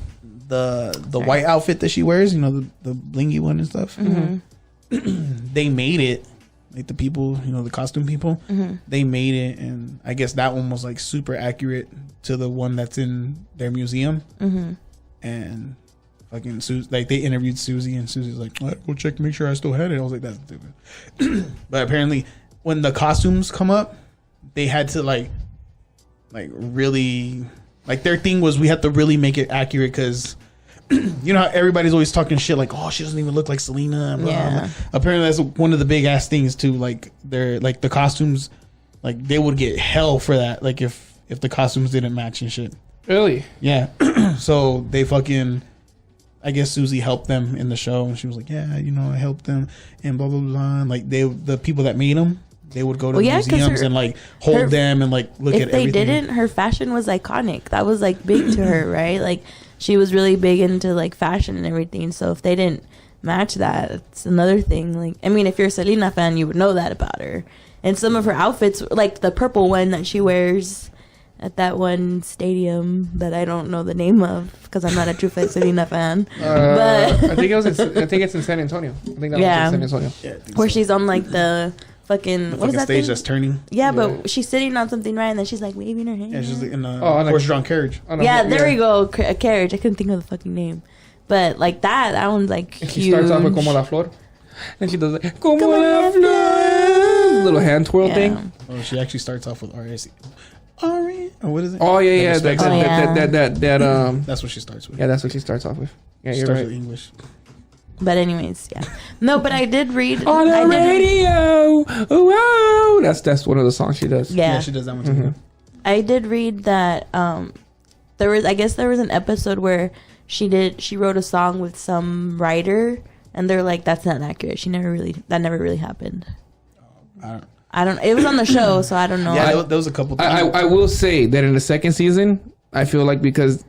the white outfit that she wears, you know, the blingy one and stuff. Mm-hmm. They made it. Like the people, you know, the costume people, Mm-hmm. they made it, and I guess that one was like super accurate to the one that's in their museum. Mm-hmm. And fucking like they interviewed Susie, and Susie's like, "Go check, make sure I still had it." I was like, "That's stupid." But apparently, when the costumes come up, they had to like really, like their thing was we had to really make it accurate because. You know how everybody's always talking shit like, oh, she doesn't even look like Selena. Blah, Yeah. blah. Apparently that's one of the big ass things too. Like they're like the costumes, like they would get hell for that. Like if the costumes didn't match and shit. Really? Yeah. So they fucking, I guess Susie helped them in the show, and she was like, yeah, you know, I helped them and blah blah blah. And like the people that made them, they would go to museums and like hold them and like look at everything. If they didn't, her fashion was iconic. That was like big to her, right? Like she was really big into like fashion and everything. So if they didn't match that, it's another thing. Like, I mean, if you're a Selena fan, you would know that about her. And some of her outfits, like the purple one that she wears at that one stadium that I don't know the name of because I'm not a true Selena fan. But I think it's in San Antonio. I think that was in San Antonio. Yeah, where she's on like the fucking what is that stage thing? that's turning. Yeah, but she's sitting on something, right? And then she's like waving her hand. Yeah, she's in a on a horse-drawn carriage. Yeah, there we go. A carriage. I couldn't think of the fucking name. But like that one's like And huge. she starts off with Como la Flor. And she does like, Como la Flor. Little hand twirl thing. Oh, she actually starts off with R.A.C. Or what is it? Oh, yeah. Respect. That's what she starts with. Yeah, that's what she starts off with. Yeah, She you're starts right. with English. But anyways, yeah. No, but I did read On the radio. Ooh, that's one of the songs she does. Yeah, She does that one too. Mm-hmm. I did read that there was an episode where she wrote a song with some writer and they're like that's not accurate. That never really happened. I don't. It was on the show, so I don't know. Yeah, there was a couple things. I will say that in the second season, I feel like because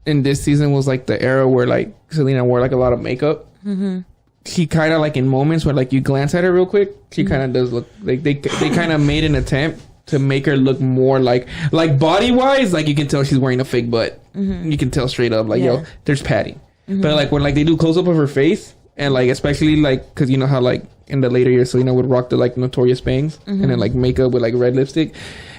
in this season was like the era where like Selena wore like a lot of makeup. Mm-hmm. She kind of like in moments where like you glance at her real quick, she kind of does look like they kind of made an attempt to make her look more like body wise, like you can tell she's wearing a fake butt. Mm-hmm. You can tell straight up like yo, there's padding. Mm-hmm. But like when like they do close up of her face and like especially like because you know how like in the later years Selena would rock the like notorious bangs and then like makeup with like red lipstick.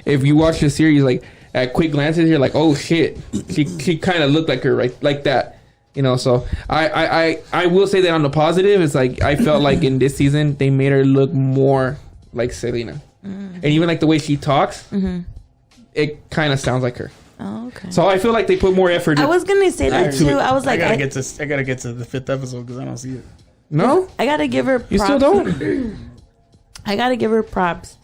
If you watch the series, like at quick glances, you're like, oh shit, she kind of looked like her, right, like that. You know, so I will say that on the positive, it's like I felt like in this season they made her look more like Selena, and even like the way she talks, it kind of sounds like her. Oh, okay. So I feel like they put more effort. I was gonna say that into too. it. I was like, I gotta get to the 5th episode because I don't see it. No, I gotta give her props. you still don't. I gotta give her props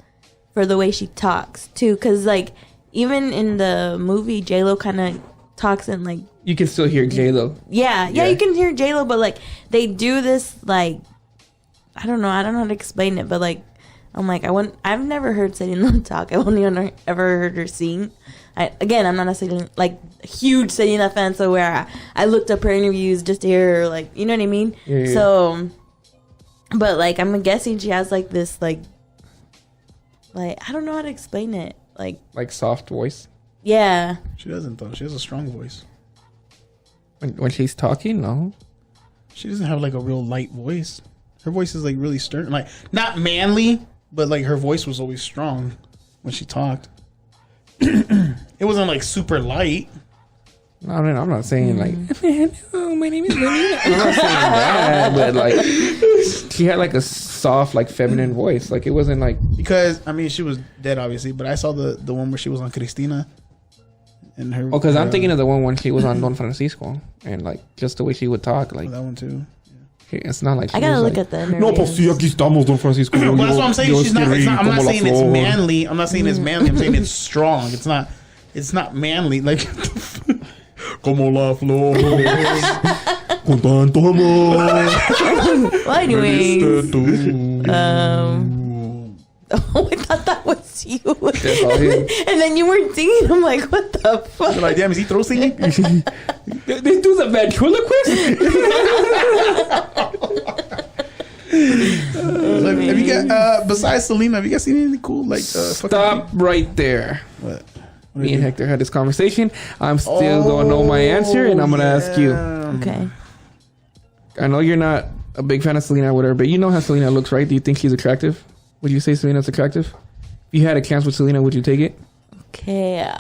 for the way she talks too, because like even in the movie, J-Lo kind of talks in like You can still hear J-Lo. yeah, you can hear J-Lo, but like they do this like I don't know how to explain it, but like I'm like I've never heard Selena talk. I've only ever heard her sing. I'm not a Selena, like huge Selena fan, so where I looked up her interviews just to hear her, like, you know what I mean? Yeah. So, but like I'm guessing she has like this like I don't know how to explain it. Like soft voice. Yeah. She doesn't though. She has a strong voice. When she's talking, no. She doesn't have like a real light voice. Her voice is like really stern, like not manly, but like her voice was always strong when she talked. It wasn't like super light. I mean, I'm not saying like, hello, my name is Selena. I'm not saying that, but like, she had like a soft, like feminine voice. Like it wasn't like Because I mean, she was dead, obviously, but I saw the one where she was on Cristina. And her. Oh, because I'm thinking of the one when she was on Don Francisco, and like just the way she would talk, like that one too. it's not like she I gotta was look like, at the No, interviews. pues sí, aquí estamos, Don Francisco. Well, that's what I'm saying. She's not. It's not I'm not como la saying it's flor. manly. I'm not saying it's manly. I'm saying it's strong. It's not. It's not manly. Like. Como la flor. Con tanto amor. Well, anyways, oh, I thought that was you. That's all him. And then you weren't singing. I'm like, what the fuck? You're like, damn, is he throw singing? This dude's a ventriloquist. Have you got besides Selena? Have you guys seen anything cool? Like Stop right there. What? Me and Hector had this conversation. I'm still gonna know my answer, and I'm gonna ask you. Okay. I know you're not a big fan of Selena or whatever, but you know how Selena looks, right? Do you think she's attractive? Would you say Selena's attractive? If you had a chance with Selena, would you take it? Okay.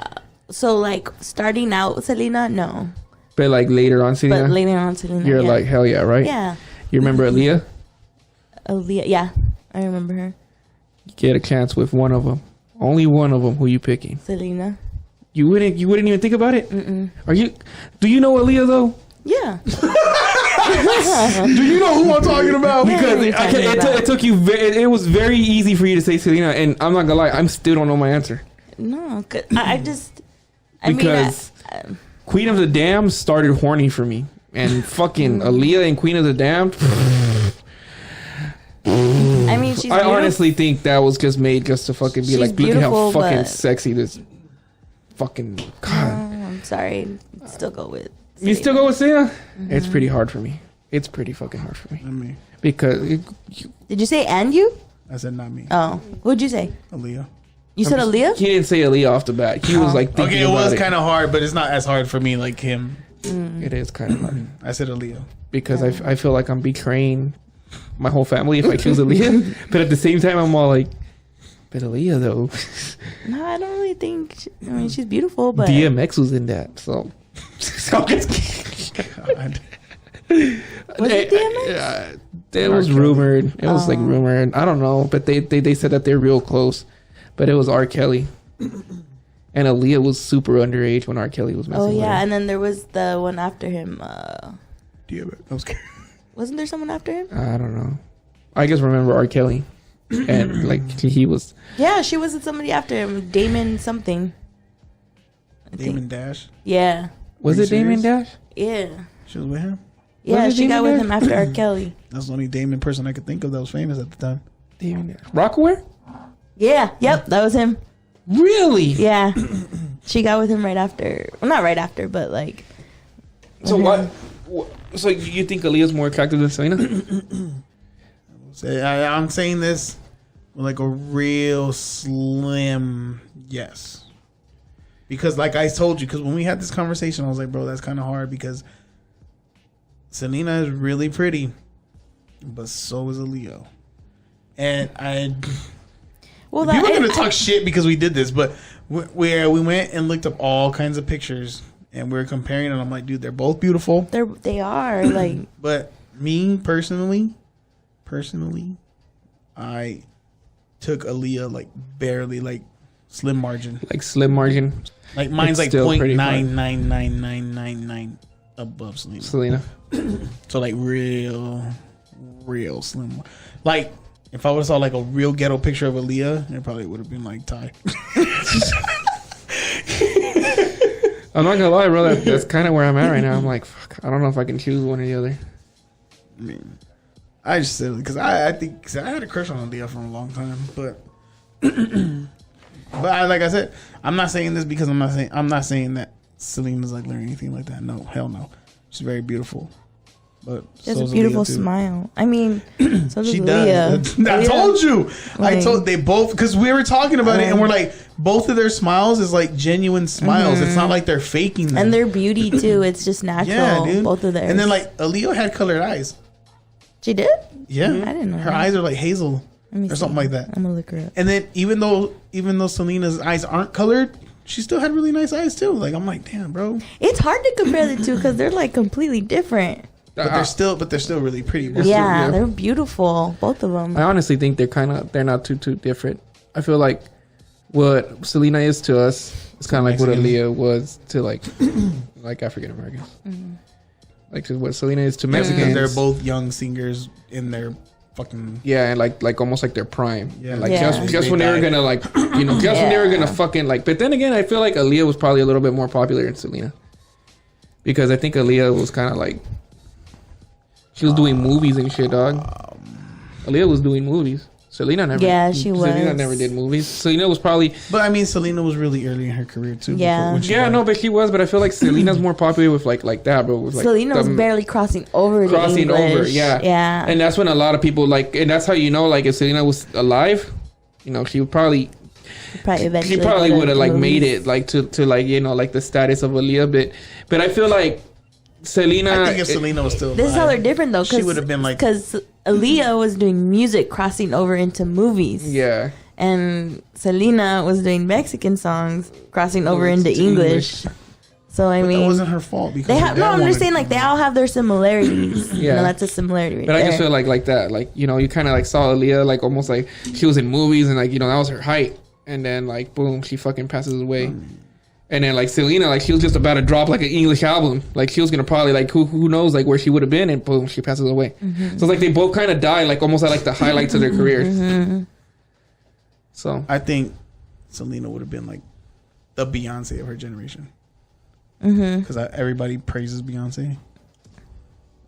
So, like, starting out with Selena, no. But like later on, Selena, But later on, Selena. you're yeah. like, hell yeah, right? Yeah. You remember Aaliyah? Aaliyah. Yeah. I remember her. You get a chance with one of them. Only one of them. Who you picking? Selena. You wouldn't even think about it? Mm-mm. Do you know Aaliyah though? Yeah. Do you know who I'm talking about? Yeah. Because what are you talking about? it took you. It was very easy for you to say Selena, and I'm not gonna lie, I still don't know my answer. No. 'Cause I just. Because Queen of the Damned started horny for me, and fucking Aaliyah and Queen of the Damned. I mean, she's. I honestly think that was just made just to fucking be She's like, look at how beautiful, fucking but- sexy this fucking God. I'm sorry. Still go with. You still go with Selena? It's pretty hard for me. It's pretty fucking hard for me Not me. because Did you say and you? I said not me. Oh, what'd you say? Aaliyah. You said Aaliyah? he didn't say Aaliyah off the bat. He was like thinking Okay, it about was kind of hard, but it's not as hard for me like him. It is kind of hard I said Aaliyah. because I feel like I'm betraying my whole family if I choose Aaliyah, but at the same time I'm all like, but Aaliyah though. No, I don't really think. I mean, she's beautiful, but DMX was in that, so. God. was it DMX? It was rumored. It was like rumored. I don't know, but they said that they're real close. But it was R. Kelly, and Aaliyah was super underage when R. Kelly was messing Oh with yeah, her. and then there was the one after him. DMX. I was scared. Wasn't there someone after him? I don't know. I just remember R. Kelly, and like he was. Yeah, she was with somebody after him. Damon something. I think. Damon Dash. Yeah. Was Are it you Damon serious? Dash? Yeah. She was with him. Yeah, Was it she got Damon with Dash? him after R. Kelly. That's the only Damon person I could think of that was famous at the time. Damon Dash. Rockaware? Yeah. Yep. That was him. Really? Yeah. She got with him right after. Well, not right after, but like. So what? So you think Aaliyah's more attractive than Selena? I'm saying this with like a real slim yes. Because like I told you, because when we had this conversation, I was like, bro, that's kind of hard because Selena is really pretty, but so is Aaliyah. And Well, people are gonna talk shit because we did this, but where we went and looked up all kinds of pictures and we were comparing, and I'm like, dude, they're both beautiful. They are like. But me personally, I took Aaliyah like barely, like slim margin. Like slim margin. Like mine's It's like still pretty far. 0.99999 above Selena. Selena. So like real slim. Like if I would have saw like a real ghetto picture of Aaliyah, it probably would have been like Ty. I'm not gonna lie, bro. That's kind of where I'm at right now. I'm like, fuck. I don't know if I can choose one or the other. I mean, I just said it because I think 'cause I had a crush on Aaliyah for a long time, but like I said, I'm not saying this because I'm not saying that Selena's like or anything like that. No, hell no. She's very beautiful, but She has so's a beautiful Aaliyah, too. smile. I mean, so does She Aaliyah. does. I told you. I told they both because we were talking about it and we're like both of their smiles is like genuine smiles. It's not like they're faking them. And their beauty too. It's just natural. yeah, dude. Both of theirs. And then like Aaliyah had colored eyes. She did? Yeah, I didn't know her that. eyes are like hazel Let me or see. something like that. I'm gonna look her up. And then even though Selena's eyes aren't colored, she still had really nice eyes too. Like I'm like, damn, bro. It's hard to compare the two because they're like completely different. But they're still really pretty. Yeah, they're beautiful, both of them. I honestly think they're not too different. I feel like what Selena is to us is kind of like what Aaliyah was to like African Americans. Mm-hmm. Like what Selena is to Mexicans. They're both young singers in their fucking and like almost like their prime. Yeah, like yeah. just when they were gonna like when they were gonna fucking like. But then again, I feel like Aaliyah was probably a little bit more popular than Selena because I think Aaliyah was kind of like. She was doing movies and shit, dog. Aaliyah was doing movies. Selena never. Yeah, she was. Selena never did movies. Selena was probably. But I mean, Selena was really early in her career too. Yeah. But she was. But I feel like Selena's more popular with like that, bro. With like Selena was barely crossing over. Yeah. And that's when a lot of people like, and that's how you know, like, if Selena was alive, you know, she would probably. She probably would have like made it like to like like the status of Aaliyah, but I feel like. Selena. I think if Selena was still alive, this is how they're different though. She would have been like because Aaliyah was doing music crossing over into movies. Yeah. And Selena was doing Mexican songs crossing over into English. So I mean, that wasn't her fault because they have. No, I'm just saying like they all have their similarities. Yeah, that's a similarity. Right but there. I just feel like that. Like you kind of like saw Aaliyah like almost like she was in movies and like that was her height, and then like boom, she fucking passes away. And then like Selena, like she was just about to drop like an English album. Like she was gonna probably like who knows like where she would have been, and boom, she passes away. Mm-hmm. So it's like they both kind of die like almost at like the highlights of their careers. Mm-hmm. So I think Selena would have been like the Beyonce of her generation. Because everybody praises Beyonce.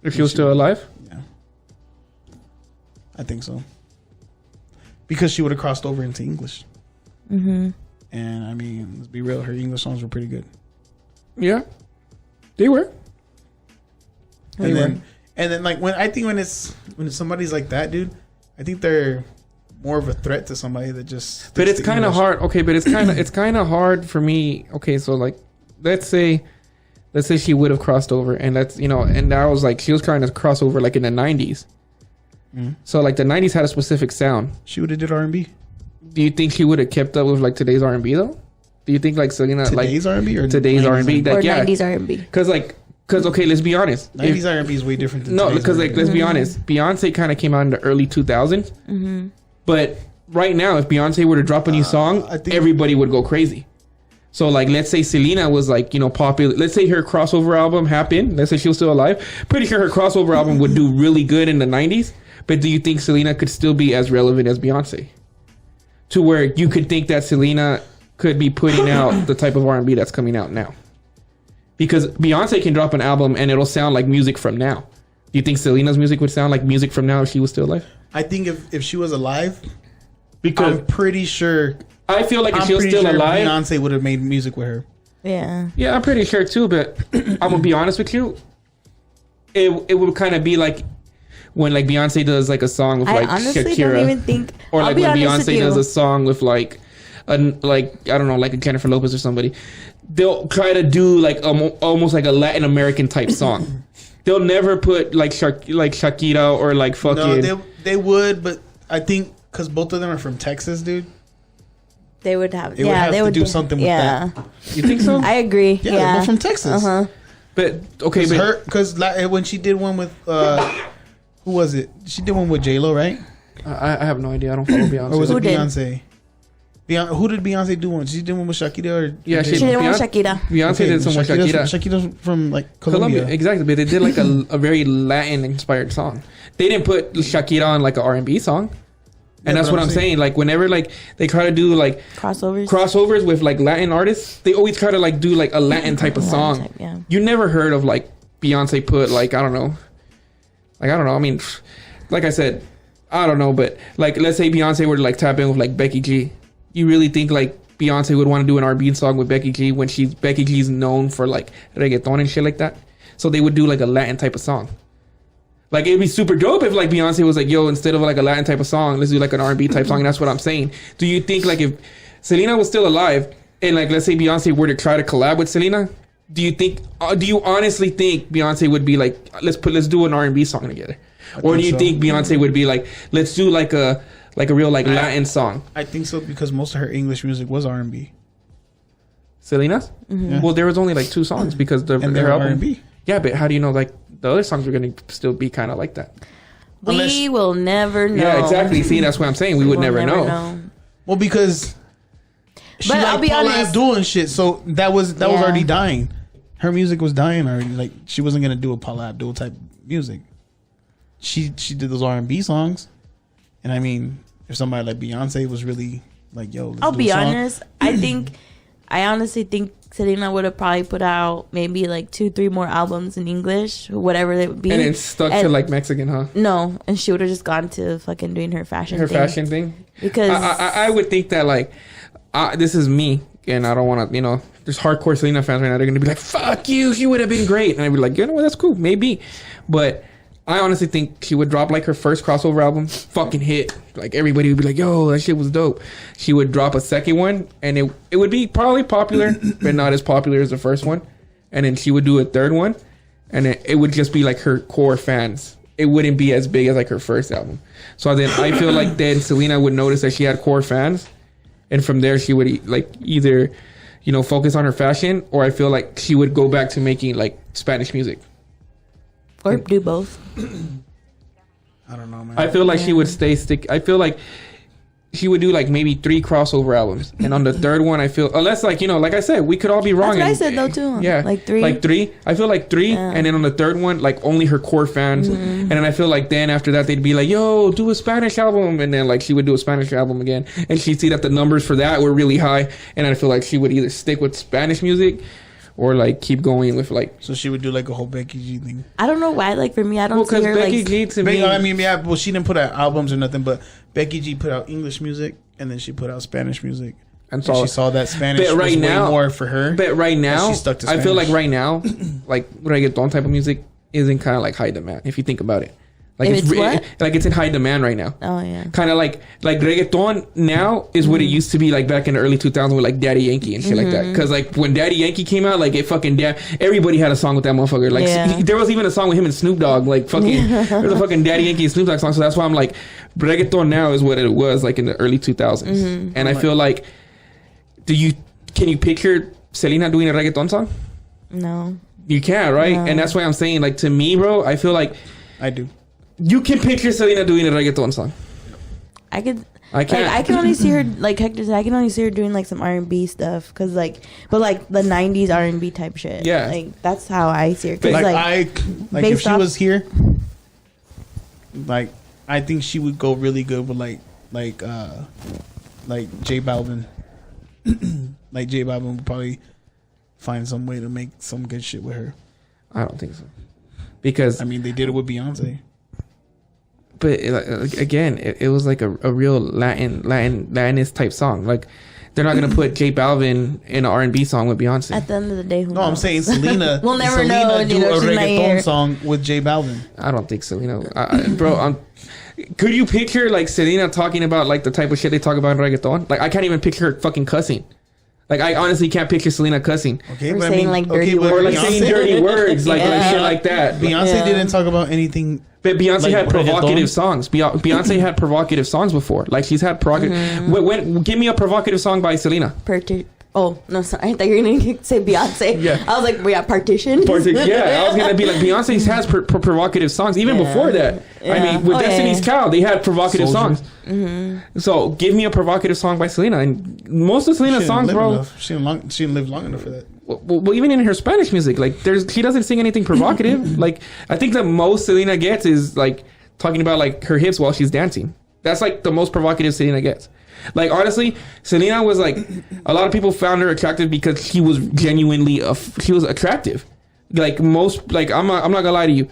If she was still alive, yeah, I think so. Because she would have crossed over into English. Mm-hmm. And I mean, let's be real, her English songs were pretty good. Yeah, they were. And then like when somebody's like that, dude, I think they're more of a threat to somebody that just. But it's kind of hard. Okay, but it's kind of hard for me. Okay, so like, let's say she would have crossed over, and that's and that was like she was trying to cross over like in the 90s. Mm. So like the 90s had a specific sound. She would have did R&B. Do you think she would have kept up with like today's R&B though? Do you think like Selena today's R&B or today's R&B or 90s R&B? Because okay, let's be honest. 90s R&B is way different than because like let's be honest, Beyonce kind of came out in the early 2000s. Mm-hmm. But right now, if Beyonce were to drop a new song, everybody would go crazy. So like, let's say Selena was like popular. Let's say her crossover album happened. Let's say she was still alive. Pretty sure her crossover album would do really good in the 90s. But do you think Selena could still be as relevant as Beyonce? To where you could think that Selena could be putting out the type of R&B that's coming out now. Because Beyonce can drop an album and it'll sound like music from now. Do you think Selena's music would sound like music from now if she was still alive? I think if she was alive, because I'm pretty sure. I feel like if she was still alive, Beyonce would have made music with her. Yeah. Yeah, I'm pretty sure too, but I'm gonna be honest with you. It would kind of be like when like Beyonce does like a song with like honestly Shakira, don't even think, or like when Beyonce does a song with like I don't know, like a Jennifer Lopez or somebody. They'll try to do like almost like a Latin American type song. They'll never put like Shakira or like fucking. No, they would, but I think because both of them are from Texas, dude. They would have. They would do something with that. You think so? I agree. Yeah, they're both from Texas. But okay, because when she did one with who was it? She did one with J-Lo, right? I have no idea. I don't follow Beyonce. Or was it Beyonce? Who did Beyonce do one? She did one with Shakira? Or she did one with Shakira. Beyonce did some with Shakira. Shakira's from like Colombia. Exactly, but they did like a very Latin inspired song. They didn't put Shakira on like an R&B song. And that's what I'm saying. Like whenever like they try to do like crossovers with like Latin artists, they always try to like do like a Latin type of song. Yeah. You never heard of like Beyonce put like I don't know. I mean, like I said, I don't know, but like let's say Beyonce were to like tap in with like Becky G. You really think like Beyonce would want to do an R&B song with Becky G when Becky G's known for like reggaeton and shit like that? So they would do like a Latin type of song. Like it'd be super dope if like Beyonce was like, yo, instead of like a Latin type of song, let's do like an R&B type song. And that's what I'm saying. Do you think like if Selena was still alive and like let's say Beyonce were to try to collab with Selena, do you honestly think Beyonce would be like, let's do an R&B song together? Or do you think Beyonce would be like, let's do like a real like Latin song? I think so because most of her English music was R&B. Selena's? Mm-hmm. Well, there was only like 2 songs because and they're her album. R&B. Yeah, but how do you know like the other songs are gonna still be kind of like that? We will never know. Yeah, exactly. See, that's what I'm saying. We would never know. Well, because she But I'll liked be Paula honest. Abdul and shit, so that was already dying. Her music was dying already. Like she wasn't gonna do a Paula Abdul type music. She did those R&B songs, and I mean, if somebody like Beyonce was really like, yo, let's I'll do be a song. honest. I honestly think Selena would have probably put out maybe like 2-3 more albums in English, whatever they would be. And it stuck to like Mexican, huh? No, and she would have just gone to fucking doing her fashion thing. Because I would think that like this is me, and I don't want to, there's hardcore Selena fans right now. They're gonna be like, "Fuck you, she would have been great," and I'd be like, "You know what? That's cool, maybe," but I honestly think she would drop like her first crossover album, fucking hit. Like everybody would be like, "Yo, that shit was dope." She would drop a second one, and it would be probably popular, but not as popular as the first one. And then she would do a third one, and it would just be like her core fans. It wouldn't be as big as like her first album. So then I feel like then Selena would notice that she had core fans, and from there she would like either, focus on her fashion, or I feel like she would go back to making like Spanish music. or do both. I don't know, man. I feel like she would I feel like she would do like maybe 3 crossover albums, and on the third one, I feel unless like like I said, we could all be wrong. That's what I said though too. Yeah, like 3. Like 3. I feel like 3, Yeah. and then on the third one, like only her core fans, and then I feel like then after that they'd be like, "Yo, do a Spanish album," and then like she would do a Spanish album again, and she'd see that the numbers for that were really high, and I feel like she would either stick with Spanish music, or like keep going with like. So she would do like a whole Becky G thing. I don't know why. Like for me, I don't see Because her Becky like. G to me, I mean, yeah, well, she didn't put out albums or nothing, but Becky G put out English music, and then she put out Spanish music. and And she saw that Spanish But right was now- way more for her. But right now, she stuck to I feel like Spanish. right now, like reggaeton type of music isn't kind of like high demand. If you think about it, like If it's what? like it's in high demand right now. Oh yeah. Kind of like reggaeton now is what it used to be like back in the early 2000s with like Daddy Yankee and shit like that. Because like when Daddy Yankee came out, like it fucking everybody had a song with that motherfucker. Like Yeah. there was even a song with him and Snoop Dogg. Like fucking there's a fucking Daddy Yankee and Snoop Dogg song. So that's why I'm like reggaeton now is what it was like in the early 2000s. And I feel like can you picture Selena doing a reggaeton song? No. You can't, right? No. And that's why I'm saying like to me, bro, I feel like I do. you can picture Selena doing a reggaeton song. I could. I can't. Like, I can only see her like Hector said. I can only see her doing like some R&B stuff, but like the '90s R&B type shit. Yeah. like that's how I see her. 'Cause, Like if based she off- was here, like I think she would go really good with like J Balvin. Like J Balvin would probably find some way to make some good shit with her. I don't think so. Because I mean, they did it with Beyonce. but again, it was like a real Latinist type song. Like they're not gonna put J Balvin in an R&B song with Beyonce. at the end of the day, who No, I'm knows? saying Selena. We'll never Selena know, do you know, a she's not reggaeton here. song with J Balvin. I don't think Selena, bro. Could you picture like Selena talking about like the type of shit they talk about in reggaeton? Like I can't even picture her fucking cussing. Like I honestly can't picture Selena cussing Okay, Or but saying, like, dirty but or like Beyonce, saying dirty words, like Yeah. shit like that. Beyonce Yeah. didn't talk about anything. But Beyonce Like had reggaeton? provocative songs. Beyonce had provocative songs before. Like she's had provocative. Give me a provocative song by Selena. Oh no, sorry. I thought you were gonna say Beyonce. Yeah. I was like, we got partition. Yeah, I was gonna be like Beyonce has provocative songs even Yeah. before that. I Yeah. mean, with Oh, yeah, Destiny's yeah. Child, they had provocative Soldier. songs. So give me a provocative song by Selena, and most of Selena's She didn't songs, live bro. enough. She didn't live long enough for that. Well, even in her Spanish music, like she doesn't sing anything provocative. Like I think the most Selena gets is like talking about like her hips while she's dancing. That's like the most provocative Selena gets. Like honestly, Selena was like a lot of people found her attractive because she was genuinely she was attractive. Like most, like I'm not gonna lie to you.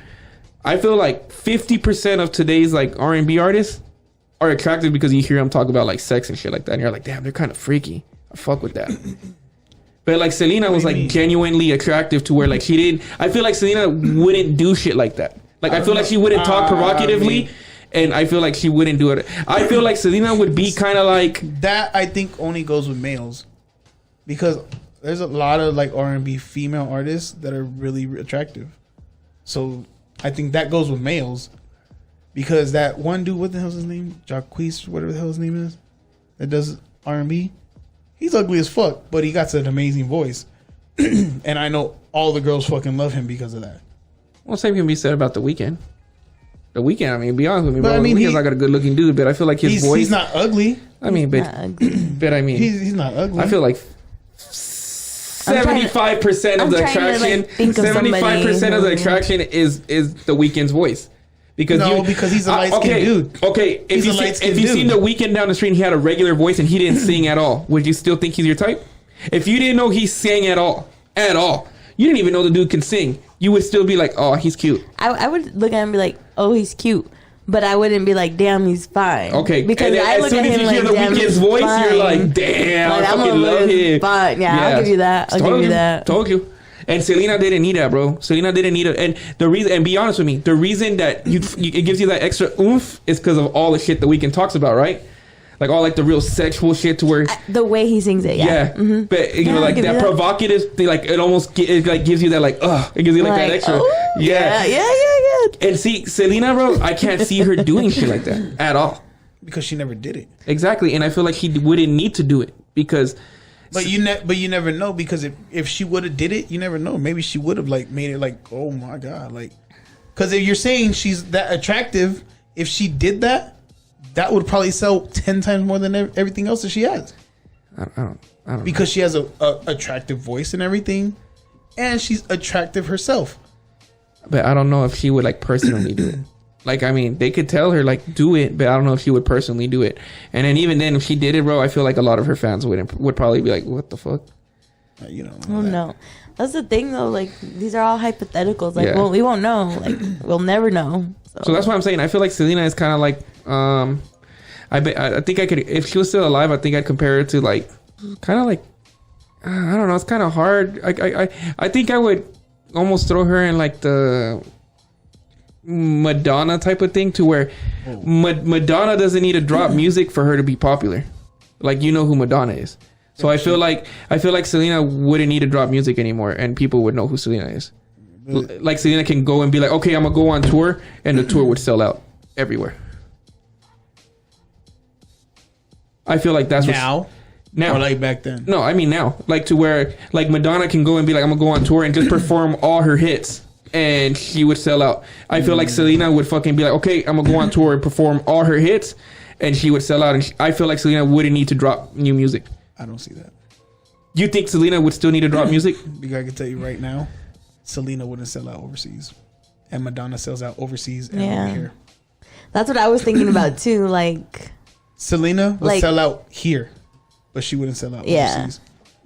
I feel like 50% of today's like R&B artists are attractive because you hear them talk about like sex and shit like that, and you're like, damn, they're kind of freaky. I fuck with that. But like Selena was like genuinely attractive to where like she didn't. I feel like Selena wouldn't do shit like that. Like I feel like she wouldn't talk provocatively, and I feel like she wouldn't do it. I feel like Selena would be kind of like That I think only goes with males, because there's a lot of like R&B female artists that are really attractive. So I think that goes with males, because that one dude, what the hell's his name? Jacquees, whatever the hell his name is, that does R&B. He's ugly as fuck, but he got an amazing voice. And I know all the girls fucking love him because of that. Well, same can be said about The Weeknd. The Weeknd, I mean, be honest with me, But bro. I mean, Weeknd's not got a good looking dude, but I feel like his voice. He's not ugly. I mean, but I mean, He's not ugly. I feel like 75% of the attraction, 75% of the attraction is The Weeknd's voice. Because because he's a light skinned dude. Okay, if you seen The Weeknd down the street and he had a regular voice and he didn't sing at all, would you still think he's your type? If you didn't know he sang at all, you didn't even know the dude can sing, you would still be like, oh, he's cute. I would look at him and be like, oh, he's cute. But I wouldn't be like, damn, he's fine. Okay, because I look at him like, The Weeknd's voice, you're like, damn, I fucking love him. Fine. Yeah, I'll give you that. Told you. And Selena didn't need that, bro. Selena didn't need it. And the reason, and be honest with me, the reason that it gives you that extra oomph is because of all the shit The Weeknd talks about, right? Like all like the real sexual shit to where the way he sings it, yeah. Mm-hmm. But you know, like that provocative thing, like it almost it like gives you that like it gives you like that extra, yeah. And see, Selena, bro, I can't see her doing shit like that at all because she never did it. Exactly, and I feel like she wouldn't need to do it because. But you never know, because if she would have did it, you never know. Maybe she would have like made it like, oh my god, like, because if you're saying she's that attractive, if she did that, that would probably sell 10 times more than everything else that she has. I don't because she has a attractive voice and everything, and she's attractive herself. But I don't know if she would like personally do it. Like, I mean, they could tell her like do it, but I don't know if she would personally do it. And then even then, if she did it, bro, I feel like a lot of her fans would probably be like, "What the fuck?" You know. Oh no, that's the thing though. Like, these are all hypotheticals. Like, we won't know. Like, we'll never know. So that's what I'm saying. I feel like Selena is kind of like, I think I could, if she was still alive, I think I'd compare her to like, kind of like, I don't know. It's kind of hard. I think I would almost throw her in like the Madonna type of thing, to where Madonna doesn't need to drop music for her to be popular. Like, you know who Madonna is. So I feel like Selena wouldn't need to drop music anymore, and people would know who Selena is. Like, Selena can go and be like, okay, I'm gonna go on tour, and the tour would sell out everywhere. I feel like that's now or like back then. No, I mean now, like to where like Madonna can go and be like, I'm gonna go on tour and just perform all her hits, and she would sell out. I feel like Selena would fucking be like, okay, I'm gonna go on tour and perform all her hits, and she would sell out. And I feel like Selena wouldn't need to drop new music. I don't see that. You think Selena would still need to drop music? Because I can tell you right now, Selena wouldn't sell out overseas, and Madonna sells out overseas and over here. That's what I was thinking about too. Like, Selena would sell out here, but she wouldn't sell out overseas.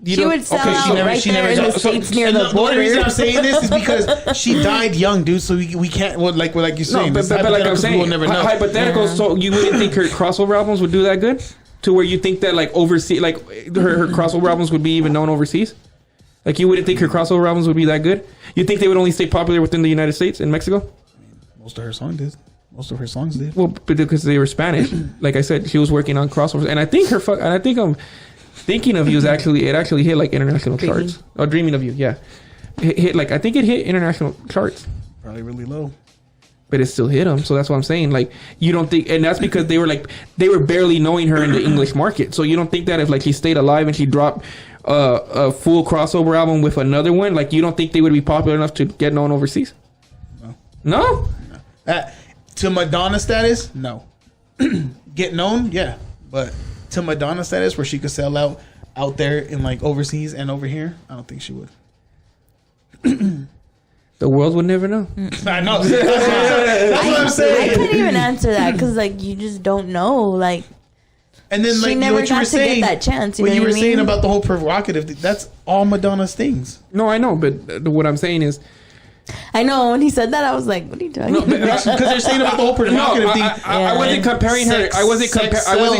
She would sell out right there in the States near the border. The reason I'm saying this is because she died young, dude. So we can't. Like you're saying, but like I'm saying, we'll never know. Hypotheticals. So you wouldn't think her crossover albums would do that good, to where you think that like overseas, like her crossover albums would be even known overseas. Like, you wouldn't think her crossover albums would be that good. You think they would only stay popular within the United States and Mexico? Most of her songs did. Well, but because they were Spanish. Like I said, she was working on crossovers, and I think I'm Thinking of You is actually hit like international charts. Oh, Dreaming of You, yeah, hit like, I think it hit international charts. Probably really low, but it still hit them. So that's what I'm saying. Like, you don't think, and that's because they were barely knowing her in the English market. So you don't think that if like she stayed alive and she dropped a full crossover album with another one, like, you don't think they would be popular enough to get known overseas? No. To Madonna status, no. Get known, yeah, but to Madonna status where she could sell out there in like overseas and over here, I don't think she would. The world would never know. I know. That's what I'm saying. I couldn't even answer that because like you just don't know. Like, and then like she never what you were got to saying, get that chance. What you were what I mean? saying about the whole provocative, that's all Madonna's things. No, I know, but what I'm saying is, I know when he said that, I was like, "What are you talking about?" Because they're saying about the whole provocative thing. I wasn't comparing her. I wasn't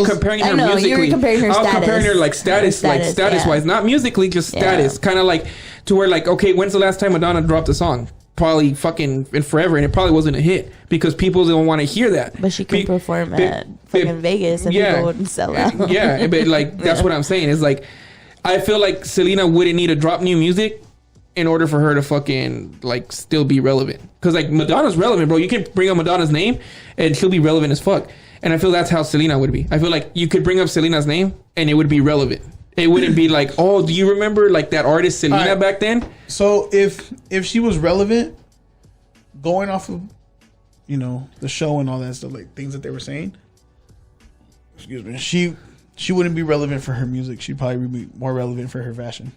comparing her musically. You were comparing her I was status. comparing her like status wise, not musically, just status. Kind of like to where like, okay, when's the last time Madonna dropped a song? Probably fucking in forever, and it probably wasn't a hit because people don't want to hear that. But she can perform at fucking Vegas, and people wouldn't sell out. Yeah, but like that's what I'm saying. Is like, I feel like Selena wouldn't need to drop new music in order for her to fucking like still be relevant. Because like Madonna's relevant, bro. You can bring up Madonna's name and she'll be relevant as fuck. And I feel that's how Selena would be. I feel like you could bring up Selena's name and it would be relevant. It wouldn't be like, oh, do you remember like that artist Selena back then? So if she was relevant, going off of, you know, the show and all that stuff, like things that they were saying, excuse me, she wouldn't be relevant for her music. She'd probably be more relevant for her fashion.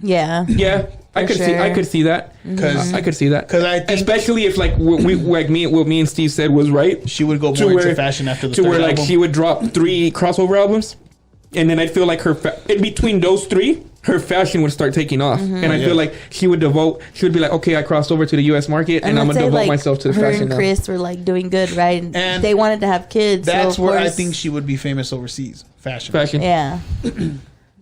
Yeah. Yeah, I could see that. Because I could see that. Because I think especially if like what me and Steve said was right. She would go more into fashion after the third album. She would drop 3 crossover albums, and then I'd feel like in between those 3, her fashion would start taking off, and I feel like she would be like, okay, I crossed over to the U.S. market, and I'm gonna devote myself to the fashion. Her and Chris were like doing good, right? And they wanted to have kids. That's where I think she would be famous overseas. Fashion. Yeah.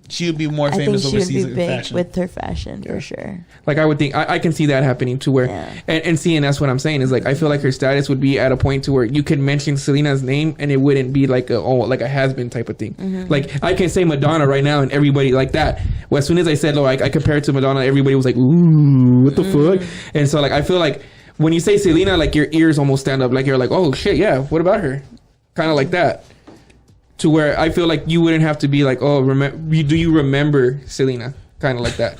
She would be more famous overseas in fashion. With her fashion, for sure. Like I would think, I can see that happening to where, and that's what I'm saying is like I feel like her status would be at a point to where you could mention Selena's name and it wouldn't be like a has-been type of thing. Like I can say Madonna right now and everybody like that. Well, as soon as I said, I compare it to Madonna, everybody was like, ooh, what the fuck? And so like I feel like when you say Selena, like your ears almost stand up, like you're like, oh shit, yeah, what about her? Kind of like that. To where I feel like you wouldn't have to be like, oh, do you remember Selena? Kind of like that.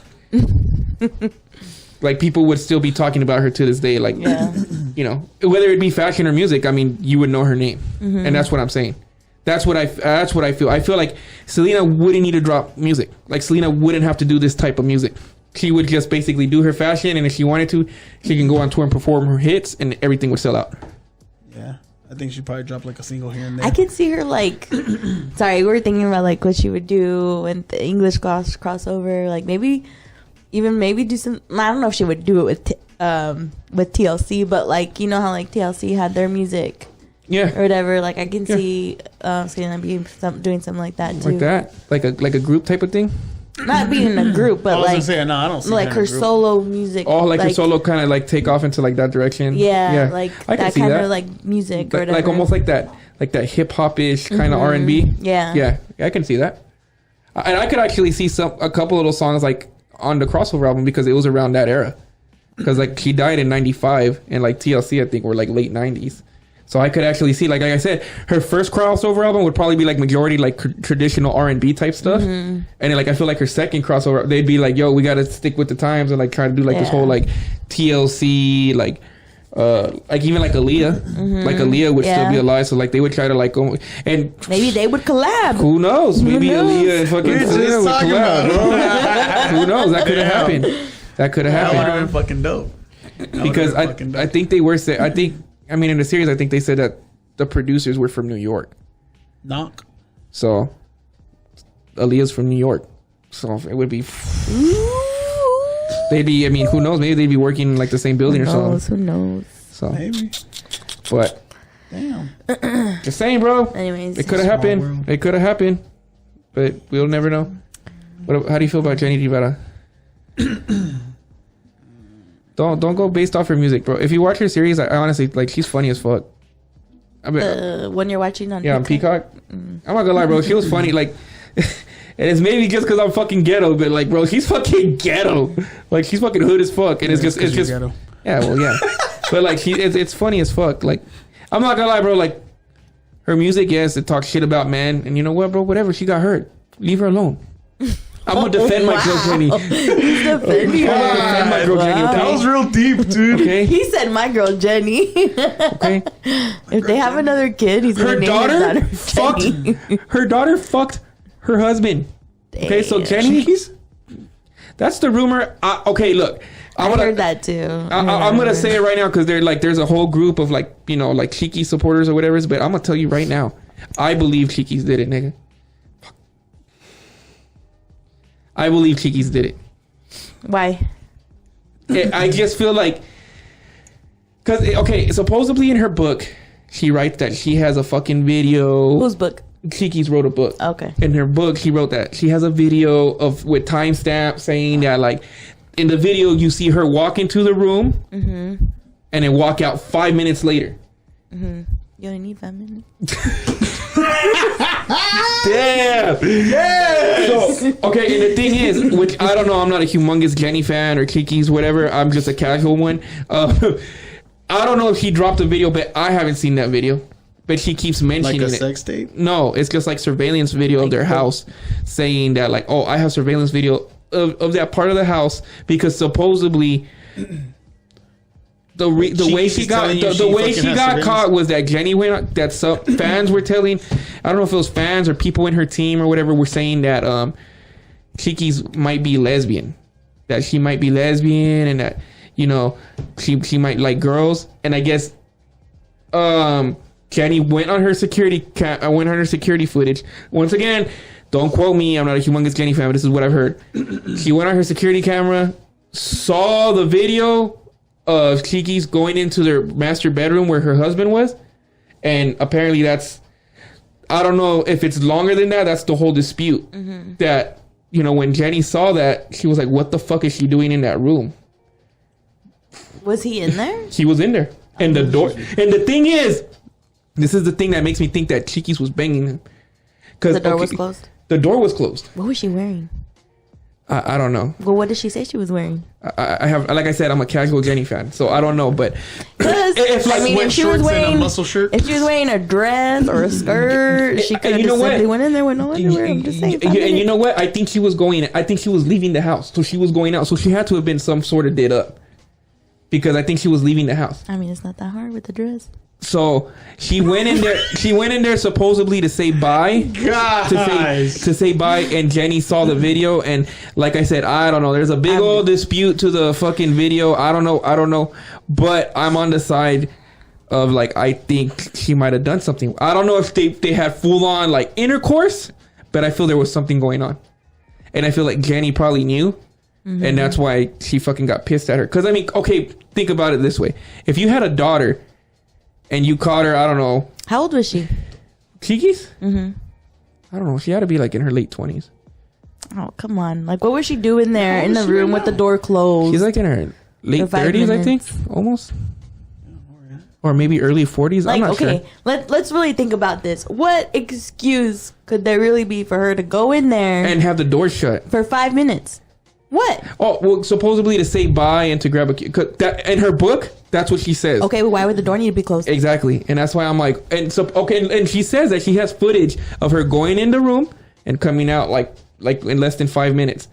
Like people would still be talking about her to this day. Like, you know, whether it be fashion or music, I mean, you would know her name, and that's what I'm saying. That's what I feel. I feel like Selena wouldn't need to drop music. Like Selena wouldn't have to do this type of music. She would just basically do her fashion, and if she wanted to, she can go on tour and perform her hits, and everything would sell out. Yeah. I think she'd probably drop like a single here and there. I could see her like, sorry, we were thinking about like what she would do and the English crossover, like maybe do some. I don't know if she would do it with TLC, but like you know how like TLC had their music, or whatever. Like I can see Selena doing something like that too, like that, like a group type of thing. Not being in a group, but I don't see like her solo music. Oh, like her solo kind of like take off into like that direction. Yeah. Like that kind of like music or whatever. Like almost like that hip hop ish kind of R&B. Yeah, I can see that. And I could actually see a couple of those songs like on the crossover album because it was around that era. Because like she died in then and like TLC I think were like late 90s. So I could actually see, like I said, her first crossover album would probably be like majority like traditional R&B type stuff, and then like I feel like her second crossover, they'd be like, "Yo, we got to stick with the times and like try to do like this whole like TLC like even like Aaliyah, like Aaliyah would still be alive, so like they would try to like go and maybe they would collab. Who knows? Maybe Aaliyah and fucking Selena would collab, bro. Who knows? That could have happened. That could have happened. That would have been fucking dope. Because I think they were I mean, in the series, I think they said that the producers were from New York. Knock. So, Aaliyah's from New York. So, it would be... They'd be, I mean, who knows? Maybe they'd be working in, like, the same building or something. Who knows? So, maybe. But... Damn. Just saying, bro. Anyways. It could have happened. It could have happened. But we'll never know. How do you feel about Jenny Rivera? Don't go based off her music, bro. If you watch her series, I honestly like she's funny as fuck. I mean, when you're watching on Peacock. I'm not gonna lie, bro. She was funny. Like, and it's maybe just because I'm fucking ghetto, but like, bro, she's fucking ghetto. Like, she's fucking hood as fuck, and it's just ghetto. Yeah, well, yeah. But like, it's funny as fuck. Like, I'm not gonna lie, bro. Like, her music, yes, it talks shit about men, and you know what, bro? Whatever. She got hurt. Leave her alone. I'm gonna defend my girl Jenny. He's defending her. Defend my girl Jenny. Okay? That was real deep, dude. Okay. He said my girl Jenny. Okay. If they have another kid, he's gonna name his daughter Jenny. Her daughter fucked her husband. Damn. Okay, so Jenny's. That's the rumor. Okay, look. I heard that too. I'm gonna say it right now because there's a whole group of like like Cheeky supporters or whatever. But I'm gonna tell you right now, I believe Cheeky's did it, nigga. I believe Cheeky's did it. Why? I just feel like... Because, okay, supposedly in her book, she writes that she has a fucking video... Whose book? Cheeky's wrote a book. Okay. In her book, she wrote that. She has a video with timestamp saying that, like, in the video, you see her walk into the room and then walk out 5 minutes later. You only need 5 minutes. Damn. Yes. So, okay, and the thing is, which I don't know, I'm not a humongous Jenny fan or Kiki's, whatever. I'm just a casual one. I don't know if he dropped a video, but I haven't seen that video. but she keeps mentioning Like a it. sex tape? No, it's just like surveillance video of their house, saying that like, oh, I have surveillance video of that part of the house because supposedly the way she got caught was that Jenny went that some fans were telling, I don't know if it was fans or people in her team or whatever were saying that Chiquis might be lesbian, that she might be lesbian and that, you know, she might like girls. And I guess Jenny went on her security footage. Once again, don't quote me, I'm not a humongous Jenny fan, but this is what I've heard. She went on her security camera, saw the video of Chiquis going into their master bedroom where her husband was, and apparently that's, I don't know if it's longer than that. That's the whole dispute. That, you know, when Jenny saw that, she was like, what the fuck is she doing in that room? Was he in there? He was in there. And the door, and the thing is, this is the thing that makes me think that Chiquis was banging him. The door was closed? The door was closed. What was she wearing? I don't know. Well, what did she say she was wearing? I have, like I said, I'm a casual Jenny fan, so I don't know. But if she was wearing a muscle shirt, if she was wearing a dress or a skirt, she could have just simply went in there with no underwear. I'm just saying. And you know what? I think she was leaving the house, so she was going out. So she had to have been some sort of did up, because I think she was leaving the house. I mean, it's not that hard with the dress. So she went in there. She went in there supposedly to say bye. To say bye, and Jenny saw the video, and like I said, I don't know. There's a big old dispute to the fucking video. I don't know. But I'm on the side of like, I think she might have done something. I don't know if they had full on like intercourse, but I feel there was something going on, and I feel like Jenny probably knew. And that's why she fucking got pissed at her. Because I mean, okay, think about it this way: if you had a daughter and you caught her, I don't know. How old was she? Chiquis? I don't know. She had to be like in her late 20s. Oh, come on. Like, what was she doing there in the room with the door closed? She's like in her late 30s, I think. Almost. Or maybe early 40s. Like, I'm not okay, sure. let's really think about this. What excuse could there really be for her to go in there and have the door shut for 5 minutes? What? Oh, well, supposedly to say bye and to grab a... That, in her book, that's what she says. Okay, well, why would the door need to be closed? Exactly. And that's why I'm like... And so, okay, and she says that she has footage of her going in the room and coming out like in less than 5 minutes.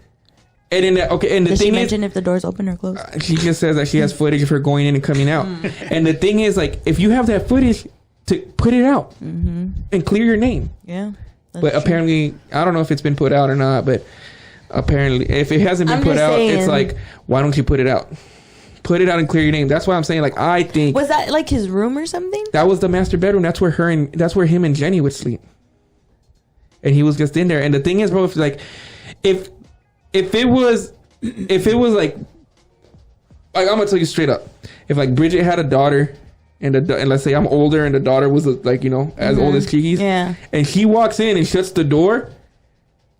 And in that, okay, and the Does thing she mention if the door's open or closed? She just says that she has footage of her going in and coming out. And the thing is, like, if you have that footage, to put it out and clear your name. Yeah. But apparently, I don't know if it's been put out or not, but apparently, if it hasn't been put out, it's like, why don't you put it out? Put it out and clear your name. That's why I'm saying, like, I think... Was that like his room or something? That was the master bedroom. That's where him and Jenny would sleep. And he was just in there. And the thing is, bro, if it was like I'm gonna tell you straight up, if like Bridget had a daughter and let's say I'm older and the daughter was like, you know, as old as Chiquis, yeah, and he walks in and shuts the door,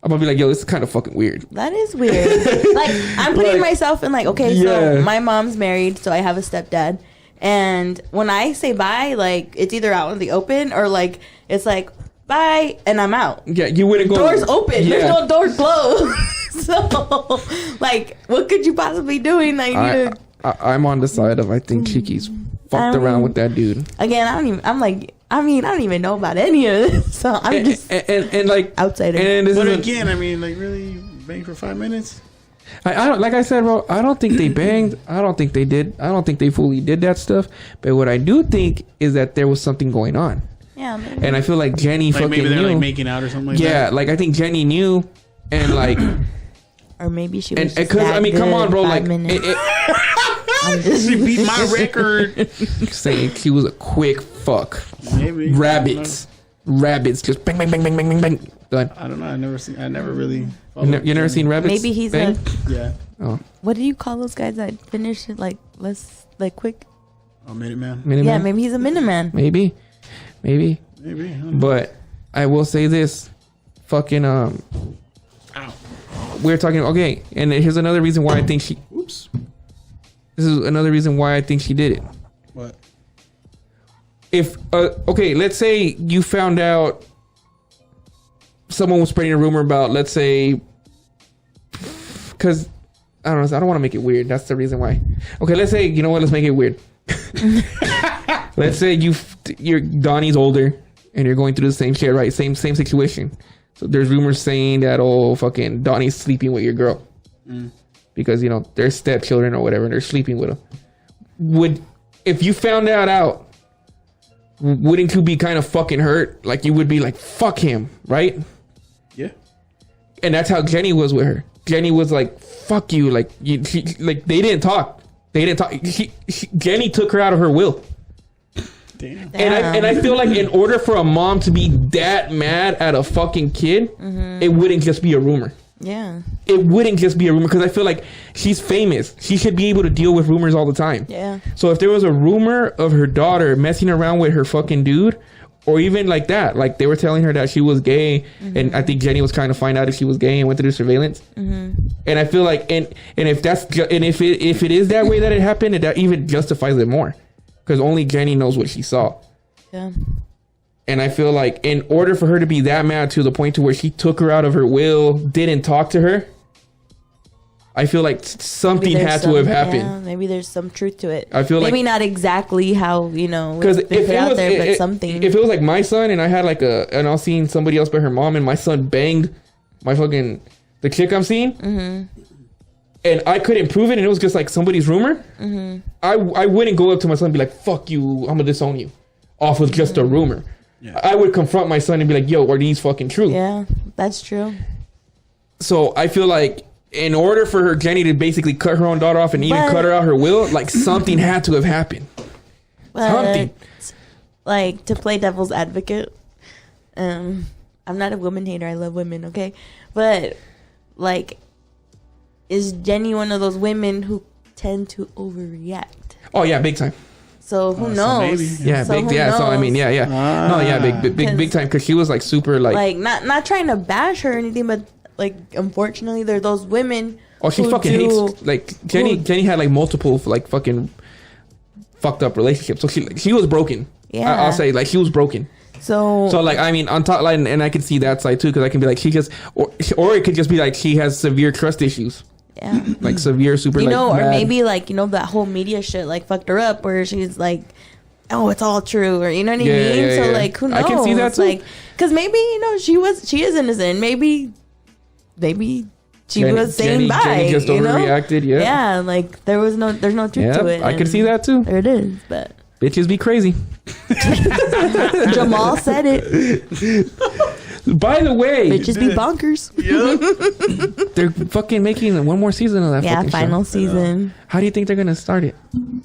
I'm gonna be like, yo, this is kind of fucking weird. That is weird. Like, I'm putting myself in, like, okay, so my mom's married, so I have a stepdad, and when I say bye, like, it's either out in the open or like it's like bye and I'm out. Yeah, you wouldn't go. Doors open. Yeah. There's no door closed. So, like, what could you possibly be doing that you need to... I'm on the side of, I think Chiquis fucked around with that dude. Again, I don't even know about any of this. So I'm just and like outsider. But again, I mean, like, really bang for 5 minutes? I don't, like I said, bro, I don't think they banged. I don't think they did. I don't think they fully did that stuff. But what I do think is that there was something going on. Yeah, maybe. And I feel like Jenny fucking maybe they're knew. like making out or something like that. Yeah, like I think Jenny knew, and like, or maybe she was. Because I mean, come on, bro, like, she beat my record. Saying she was a quick fuck. Maybe rabbits, just bang, bang, bang, bang, bang, bang, bang. Done. I don't know. I never really. You never seen rabbits? Maybe he's bang? Yeah. Oh. What do you call those guys that finish it like less, like quick? Oh, Minuteman. Yeah, maybe he's a Minuteman. Maybe. But I will say this, fucking Ow. We're talking, okay, and here's another reason why I think she... Oops. This is another reason why I think she did it. What? If, okay, let's say you found out someone was spreading a rumor about, let's say... Because, I don't know, I don't want to make it weird. That's the reason why. Okay, let's say, you know what, let's make it weird. let's say you're Donnie's older and you're going through the same shit, right? Same situation. So there's rumors saying that fucking Donnie's sleeping with your girl because they're stepchildren or whatever, and they're sleeping with him. If you found that out, wouldn't you be kind of fucking hurt? Like you would be like, fuck him, right? Yeah. And that's how Jenny was with her. Jenny was like, fuck you. Like, they didn't talk. Jenny took her out of her will. Damn. And I feel like in order for a mom to be that mad at a fucking kid, it wouldn't just be a rumor. Yeah. It wouldn't just be a rumor because I feel like she's famous. She should be able to deal with rumors all the time. Yeah. So if there was a rumor of her daughter messing around with her fucking dude, or even like that, like they were telling her that she was gay, and I think Jenny was trying to find out if she was gay and went to do surveillance. And I feel like, and if that's and if it is that way that it happened, that even justifies it more, because only Jenny knows what she saw. Yeah. And I feel like in order for her to be that mad to the point to where she took her out of her will, didn't talk to her, I feel like something had to have happened. Yeah, maybe there's some truth to it. I feel maybe not exactly how because if it out was there, but something. If it was like my son and I had and I was seeing somebody else but her mom, and my son banged the chick I'm seeing, and I couldn't prove it, and it was just like somebody's rumor, I wouldn't go up to my son and be like, "Fuck you, I'm gonna disown you," off of just a rumor. Yeah. I would confront my son and be like, "Yo, are these fucking true?" Yeah, that's true. So I feel like in order for her Jenny to basically cut her own daughter off and even cut her out her will, like something had to have happened. Something. Like, to play devil's advocate, I'm not a woman hater. I love women, okay? But like, is Jenny one of those women who tend to overreact? Oh yeah, big time. So who knows? So yeah, so big. Yeah, knows? So I mean, yeah. No, yeah, big time. Because she was like super like not trying to bash her or anything, but like unfortunately, there are those women. Oh, she fucking hates like Jenny. Jenny had like multiple like fucking fucked up relationships. So she was broken. Yeah, I'll say like she was broken. So like I mean on top line, and I can see that side too, because I can be like she just or it could just be like she has severe trust issues. Yeah, like severe super, or mad. Maybe like that whole media shit like fucked her up, where she's like, oh, it's all true, or you know what I mean. Yeah, so like, who knows? I can see that too. Like, because maybe she is innocent. Maybe she was saying bye. Jenny just overreacted. Yeah, like there's no truth to it. I can see that too. There it is, but bitches be crazy. Jamal said it. By the way, bitches be bonkers. Yeah. They're fucking making one more season of that. Yeah, final season. Yeah. How do you think they're gonna start it?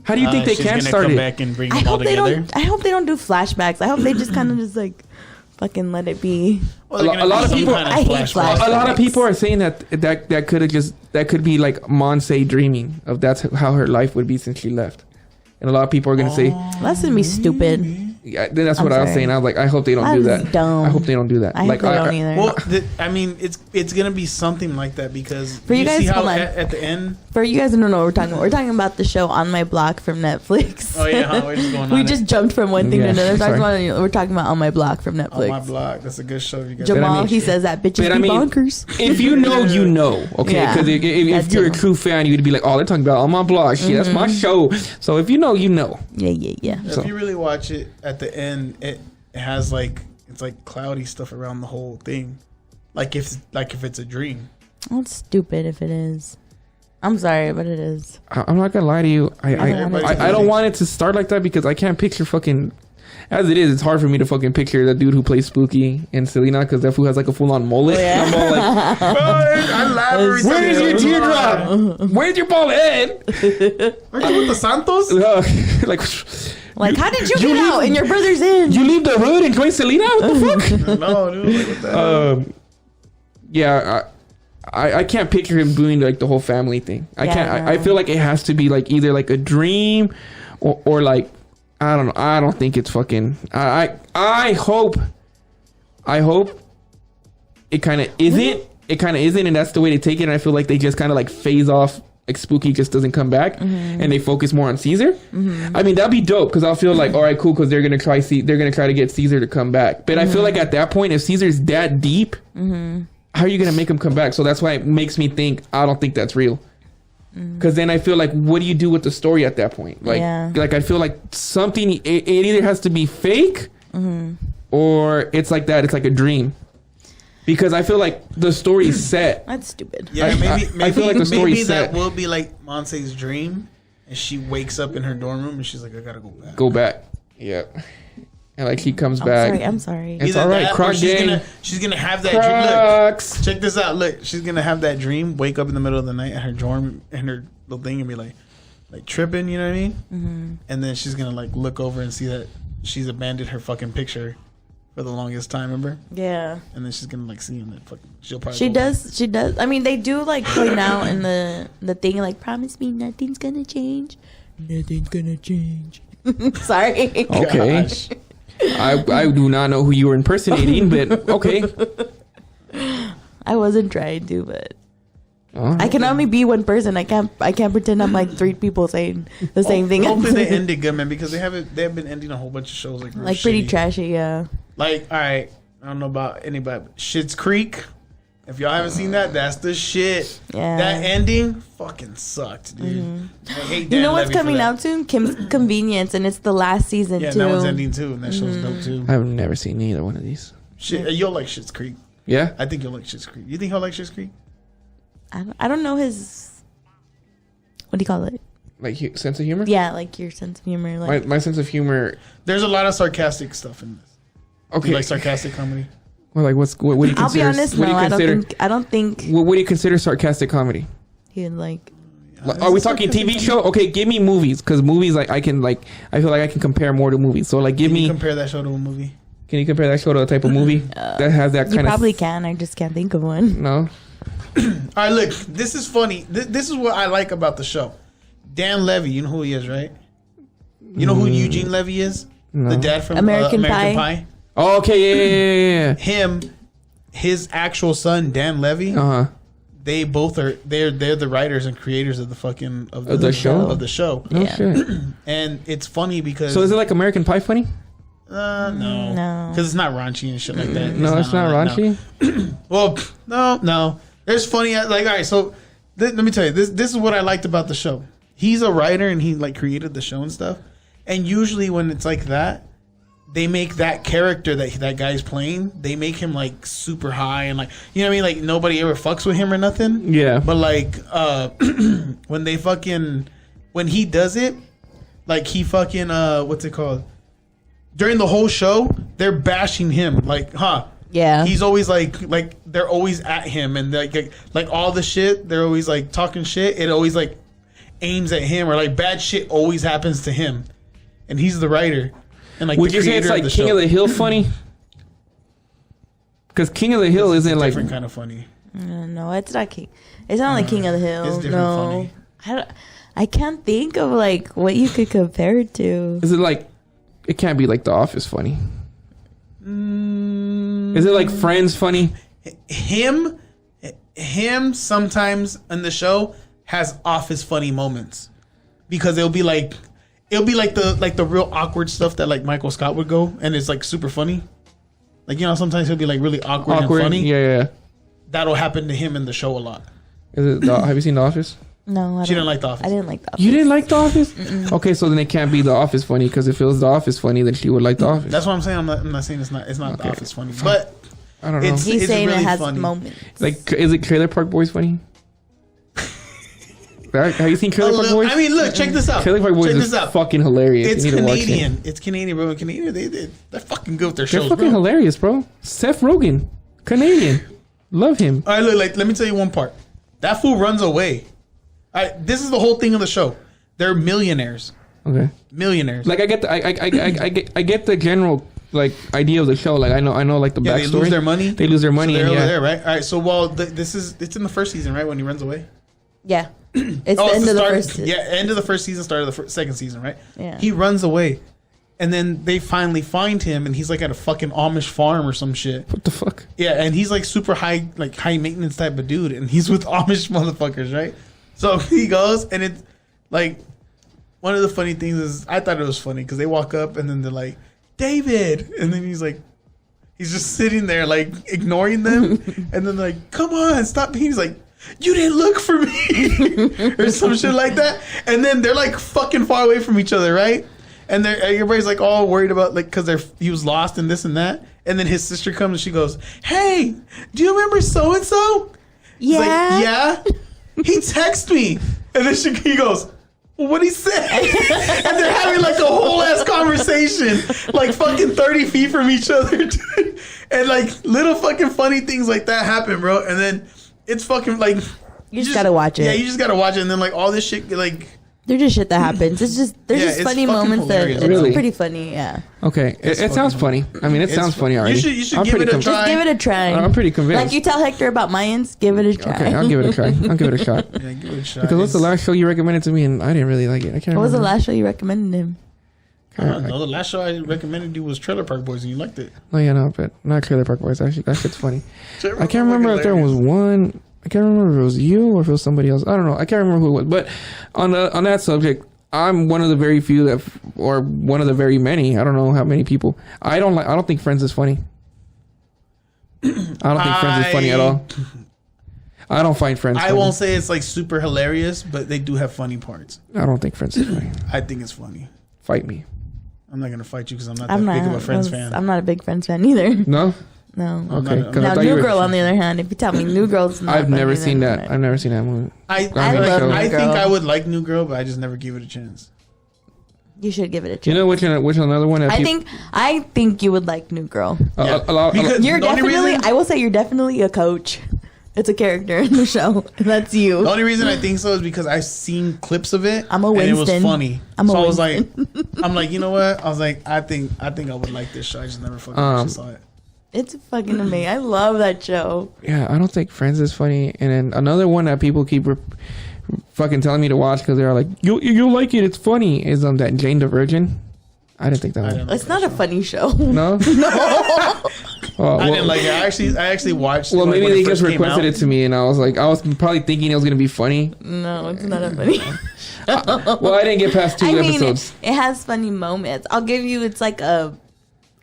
How do you think they can start it? Back and bring them all together? I hope they don't do flashbacks. I hope they just kind of just like fucking let it be. Well, a lot of people. I hate flashbacks. A lot of people are saying that could be like Monse dreaming of that's how her life would be since she left, and a lot of people are gonna say that's gonna be stupid. Yeah, that's what I was saying. I was like, I hope they don't do that. Dumb. I hope they don't do that. I hope they don't either. Well, I mean, it's gonna be something like that because for you guys, see how at the end. For you guys who don't know what we're talking about, we're talking about the show On My Block from Netflix. Oh yeah, we're just going on. We just jumped from one thing to another. We're talking about On My Block from Netflix. On My Block, that's a good show. You guys. Jamal, he says that bitches be bonkers. If you know, you know. Okay, because if you're a true fan, you'd be like, oh, they're talking about On My Block. Shit, that's my show. So if you know, you know. Yeah. If you really watch it, at the end, it has it's like cloudy stuff around the whole thing, like if it's a dream. Oh, it's stupid if it is. I'm sorry, but it is. I'm not gonna lie to you. I don't want it to start like that because I can't picture fucking. As it is, it's hard for me to fucking picture that dude who plays Spooky in Selena because that fool has like a full on mullet. Yeah. I'm all like, I laugh. Where's your teardrop? Where's your bald head? Aren't you with the Santos? Like, how did you get out and your brother's in? You leave the hood and join Selena? What the fuck? No, dude. What the hell? Yeah, I can't picture him doing like the whole family thing. I can't. I feel like it has to be like either like a dream or like I don't know. I don't think it's fucking. I hope it kind of isn't. It kind of isn't, and that's the way they take it. And I feel like they just kind of like phase off. Like Spooky just doesn't come back, and they focus more on Caesar. I mean, that'd be dope because I'll feel like, all right, cool, because they're gonna try to get Caesar to come back. But I feel like at that point, if Caesar's that deep, how are you gonna make him come back? So that's why it makes me think I don't think that's real. Because then I feel like, what do you do with the story at that point? Like, like I feel like something, it either has to be fake or it's like that. It's like a dream. Because I feel like the story is set. That's stupid. Yeah, maybe I feel like the story is set. That will be like Monse's dream, and she wakes up in her dorm room and she's like, I gotta go back. Go back. Yeah. And like he comes back. I'm sorry. It's all right. Croc gang. She's gonna have that dream. Look, check this out. Look, she's gonna have that dream. Wake up in the middle of the night at her dorm and her little thing and be like tripping. You know what I mean? Mm-hmm. And then she's gonna like look over and see that she's abandoned her fucking picture for the longest time. Remember? Yeah. And then she's gonna like see him. And fucking, she'll probably. She does. I mean, they do like point out in the thing like, promise me nothing's gonna change. Nothing's gonna change. Sorry. Okay. Gosh. I do not know who you were impersonating, but okay. I wasn't trying to, but I can only be one person. I can't pretend I'm like three people saying the same thing. Hopefully they ended good, man, because they have been ending a whole bunch of shows like pretty shitty. trashy, yeah. Like, all right, I don't know about anybody, but Schitt's Creek. If y'all haven't seen that, that's the shit. Yeah. That ending fucking sucked, dude. Mm-hmm. I hate Dan You know what's Levy coming out soon? Kim's Convenience, and it's the last season too. Yeah, that one's ending too, and that show's dope too. I've never seen either one of these. Shit, you'll like Schitt's Creek. Yeah? I think you'll like Schitt's Creek. You think he'll like Schitt's Creek? I don't know his... What do you call it? Like sense of humor? Yeah, like your sense of humor. Like my sense of humor... There's a lot of sarcastic stuff in this. Okay. You like sarcastic comedy? Well, like what do you consider? I'll be honest, no, I don't think what do you consider sarcastic comedy? He'd like... Are we talking TV show? Okay, give me movies, because movies like I feel like I can compare more to movies. So like, Can you compare that show to a movie? Can you compare that show to a type of movie that has that kind of? You probably can. I just can't think of one. No. All right, look, this is funny. This is what I like about the show. Dan Levy, you know who he is, right? You know who Eugene Levy is? No. The dad from American Pie. Oh, okay, yeah. Him, his actual son, Dan Levy. They both are. They're the writers and creators of the fucking of the show. Oh shit. And it's funny because. So is it like American Pie funny? No, because it's not raunchy and shit like that. No, it's not raunchy. No. Well, no. There's funny. Like, all right, so let me tell you this. This is what I liked about the show. He's a writer and he like created the show and stuff. And usually when it's like that, they make that character that guy's playing, they make him like super high and like, you know what I mean? Like nobody ever fucks with him or nothing. Yeah. But like, when he does it, like he fucking, what's it called? During the whole show, they're bashing him. Like, yeah. He's always like they're always at him and like all the shit, they're always like talking shit. It always like aims at him or like bad shit always happens to him. And he's the writer. And like, would you say it's like King of the Hill funny? Because King of the Hill isn't like different kind of funny. No, it's not King. It's not like King of the Hill. It's different funny. I can't think of like what you could compare it to. Is it like? It can't be like The Office funny. Is it like Friends funny? Him sometimes in the show has Office funny moments because it'll be like the real awkward stuff that like Michael Scott would go and it's like super funny. Like, you know, sometimes he'll be like really awkward and funny. Yeah. That'll happen to him in the show a lot. Is it? Have you seen The Office? No, she didn't like The Office. I didn't like The Office. You didn't like The Office? Mm-mm. Okay, so then it can't be The Office funny because if it was The Office funny, then she would like The Office. That's what I'm saying. I'm not saying it's not okay. The Office funny, but I don't know. He's saying really it has funny. moments. Like, is it Trailer Park Boys funny? Have you seen Trailer Park Boys? I mean, look, check this out. Trailer Park Boys is fucking hilarious. It's you need Canadian. To watch it. It's Canadian, bro. Canadian, they're fucking good with their They're shows, fucking bro. hilarious, bro. Seth Rogen, Canadian, love him. All right, look, like, let me tell you one part. That fool runs away. All right, this is the whole thing of the show. They're millionaires. Okay. Millionaires. Like I get I get the general like idea of the show. Like I know like the backstory. They lose their money. They lose their money. So they're and, over there, right? All right. So it's in the first season, right? When he runs away. Yeah. It's the end of the first. Yeah, end of the first season, start of the second season, right? Yeah. He runs away, and then they finally find him, and he's like at a fucking Amish farm or some shit. What the fuck? Yeah, and he's like super high maintenance type of dude, and he's with Amish motherfuckers, right? So he goes, and it's like one of the funny things is I thought it was funny because they walk up and then they're like, David, and then he's just sitting there like ignoring them, and then like, come on, stop. He's like, you didn't look for me or some shit like that. And then they're like fucking far away from each other, right? And everybody's like all worried about like because he was lost and this and that. And then his sister comes and she goes, "Hey, do you remember so and so?" Yeah. Like, yeah. He texted me, and then he goes, "Well, what'd he say?" And they're having like a whole ass conversation, like fucking 30 feet from each other, dude. And like little fucking funny things like that happen, bro. And then it's fucking like you just gotta watch it. Yeah, you just gotta watch it. And then like all this shit, like they're just shit that happens. It's just there's just funny moments that it's Really? pretty funny. Yeah. Okay, it sounds funny. I mean, it sounds funny already. You should give it a try. Just give it a try. I'm pretty convinced. Like you tell Hector about Mayans, give it a try. Okay, I'll give it a try. I'll give it a shot. Yeah, give it a shot. Because what's the last show you recommended to me and I didn't really like it? I can't remember. What was the last show you recommended him? I don't know. The last show I recommended you was Trailer Park Boys, and you liked it. Oh yeah, no, but not Trailer Park Boys. Actually, that shit's funny. Trailer I can't remember if there was one. I can't remember if it was you or if it was somebody else. I don't know. I can't remember who it was. But on that subject, I'm one of the very few that, or one of the very many. I don't know how many people. I don't think Friends is funny. I don't think Friends is funny at all. I don't find Friends funny. I won't say it's like super hilarious, but they do have funny parts. I don't think Friends is funny. I think it's funny. Fight me. I'm not gonna fight you because I'm not that big of a Friends fan. I'm not a big Friends fan either. No? No. Okay. Now, New Girl, on the other hand, if you tell me New Girl's not I've never funny, seen then that. I've never seen that movie. I love New think Girl. I would like New Girl, but I just never give it a chance. You should give it a chance. You know which another one? That I think you would like New Girl. Because You're the only definitely. reason- I will say you're definitely a coach. It's a character in the show. That's you. The only reason I think so is because I've seen clips of it. I'm a and Winston. it was funny. I'm a so I was like, Winston. I'm like, you know what? I was like, I think I would like this show. I just never fucking actually saw it. It's fucking amazing. I love that show. Yeah, I don't think Friends is funny. And then another one that people keep fucking telling me to watch because they're like, you'll like it. It's funny. Is that Jane the Virgin? I didn't think that one. It's not a funny show. No. No. I didn't like it. I actually watched. Well, maybe they just requested requested it to me, and I was probably thinking it was gonna be funny. No, it's not a funny. Well, I didn't get past two episodes. It has funny moments. I'll give you. It's like a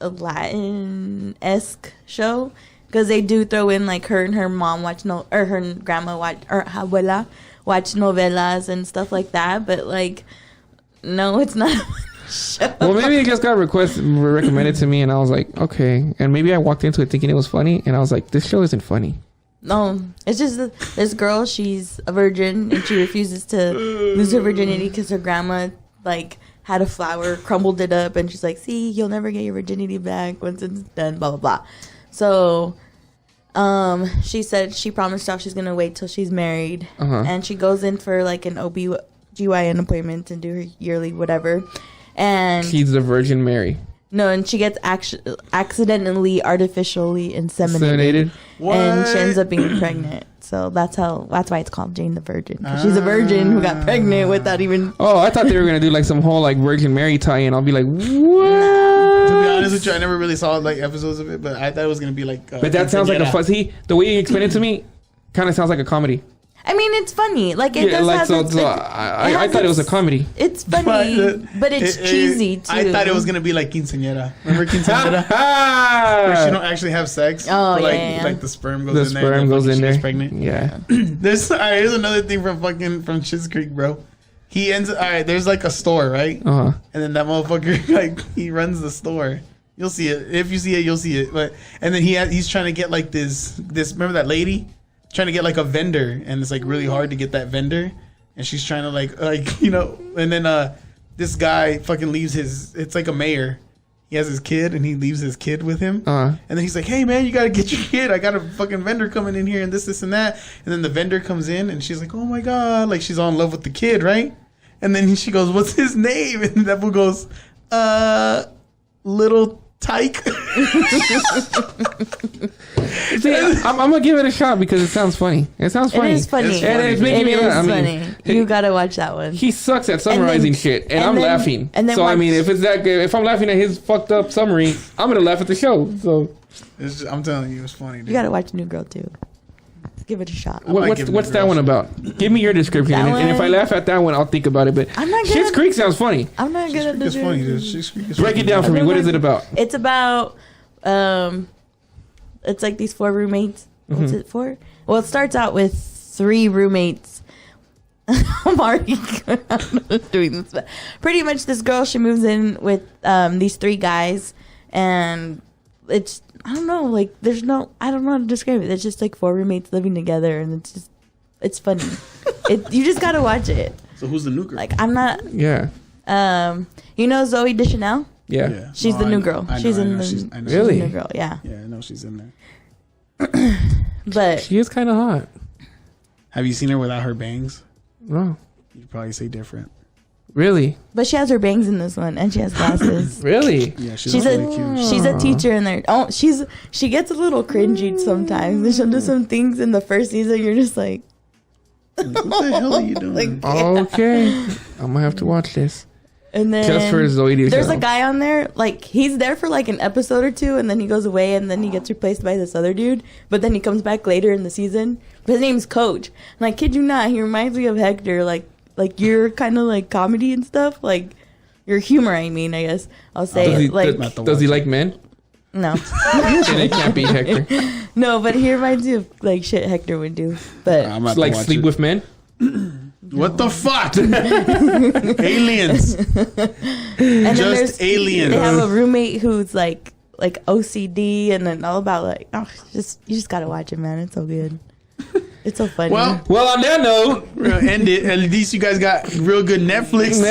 Latin-esque show because they do throw in like her and her mom or her grandma or abuela watch novelas and stuff like that. But like, no, it's not. Show. Well, maybe it just got recommended to me, and I was like, okay. And maybe I walked into it thinking it was funny, and I was like, this show isn't funny. No, it's just this girl. She's a virgin, and she refuses to lose her virginity because her grandma like had a flower, crumbled it up, and she's like, "See, you'll never get your virginity back once it's done." Blah blah blah. So, she said she promised herself she's gonna wait till she's married, and she goes in for like an OB/GYN appointment to do her yearly whatever. And she's the Virgin Mary. No, and she gets accidentally artificially inseminated. What? And she ends up being pregnant. So that's why it's called Jane the Virgin. 'Cause she's a virgin who got pregnant without even. Oh, I thought they were gonna do like some whole like Virgin Mary tie-in. I'll be like, what? To be honest with you, I never really saw like episodes of it, but I thought it was gonna be like. But that sounds like a fuzzy. The way you explained it to me, kind of sounds like a comedy. I mean, it's funny. Like it does like have I thought it was a comedy. It's funny, but it's cheesy too. I thought it was gonna be like quinceañera. Remember quinceañera? Where she don't actually have sex. Oh, but yeah. Like the sperm goes The in there. sperm goes in she there. gets pregnant. Yeah. Here's another thing from Schitt's Creek, bro. He ends. All right, there's like a store, right? Uh huh. And then that motherfucker, like, he runs the store. You'll see it. If you see it, you'll see it. But and then he's trying to get like this. Remember that lady? Trying to get like a vendor, and it's like really hard to get that vendor, and she's trying to like you know, and then this guy fucking leaves it's like a mayor, he has his kid and he leaves his kid with him, and then he's like, hey man, you gotta get your kid, I got a fucking vendor coming in here and this and that, and then the vendor comes in and she's like, oh my god, like she's all in love with the kid, right? And then she goes, what's his name? And that fool goes, Little Tyke. See, I'm gonna give it a shot because it sounds funny. It sounds funny. It is funny. And it's making me laugh. funny. You gotta watch that one. He sucks at summarizing shit, and I'm laughing. And then so I mean, if it's that good, if I'm laughing at his fucked up summary, I'm gonna laugh at the show. So I'm telling you, it's funny. Dude. You gotta watch New Girl too. Give it a shot. What's that one about? Give me your description, and if I laugh at that one, I'll think about it. But Schitt's Creek sounds funny. I'm not good at the It's funny, dude. Schitt's Creek is Break it down for me. What is it about? It's about it's like these 4 roommates. What's it for? Well, it starts out with 3 roommates. I'm already doing this, but pretty much this girl, she moves in with these 3 guys, and it's, I don't know, like I don't know how to describe it. It's just like 4 roommates living together, and it's funny. You just gotta watch it. So who's the new girl? Like, I'm not. Yeah. You know Zoe Deschanel? Yeah. She's the new girl. She's in the Really? new girl. Yeah. Yeah, I know she's in there. But She is kind of hot. Have you seen her without her bangs? Oh, You'd probably say different. really? but she has her bangs in this one, and she has glasses. Really? Yeah, She's really cute. she's a teacher in there. Oh, she gets a little cringy sometimes. She'll do some things in the first season. You're just like, Like, what the hell are you doing? Okay. I'm gonna have to watch this. and then Just for Zoe Deschanel. there's a guy on there, like, he's there for like an episode or 2, and then he goes away, and then he gets replaced by this other dude. But then he comes back later in the season. But his name's Coach. And I kid you not, he reminds me of Hector. Like you're kind of like comedy and stuff. Like your humor, I mean, I guess I'll say. Does he like men? No. Then it can't be Hector. No, but he reminds you of like shit Hector would do. But I'm It's like sleep with men. What the fuck? Aliens. and Just aliens. They have a roommate who's like OCD, and then all about like, oh, you just gotta watch it, man. It's so good. It's so funny. Well, Well, on that note, we're gonna end it. At least you guys got real good Netflix.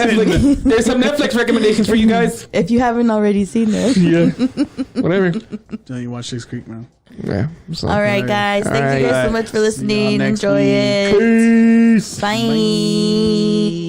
There's some Netflix recommendations for you guys. if you haven't already seen it. Yeah. Whatever. So you watch Schitt's Creek now. Yeah. So. All right, guys. Thank you guys so much for listening. next Enjoy week. it. Peace. Bye.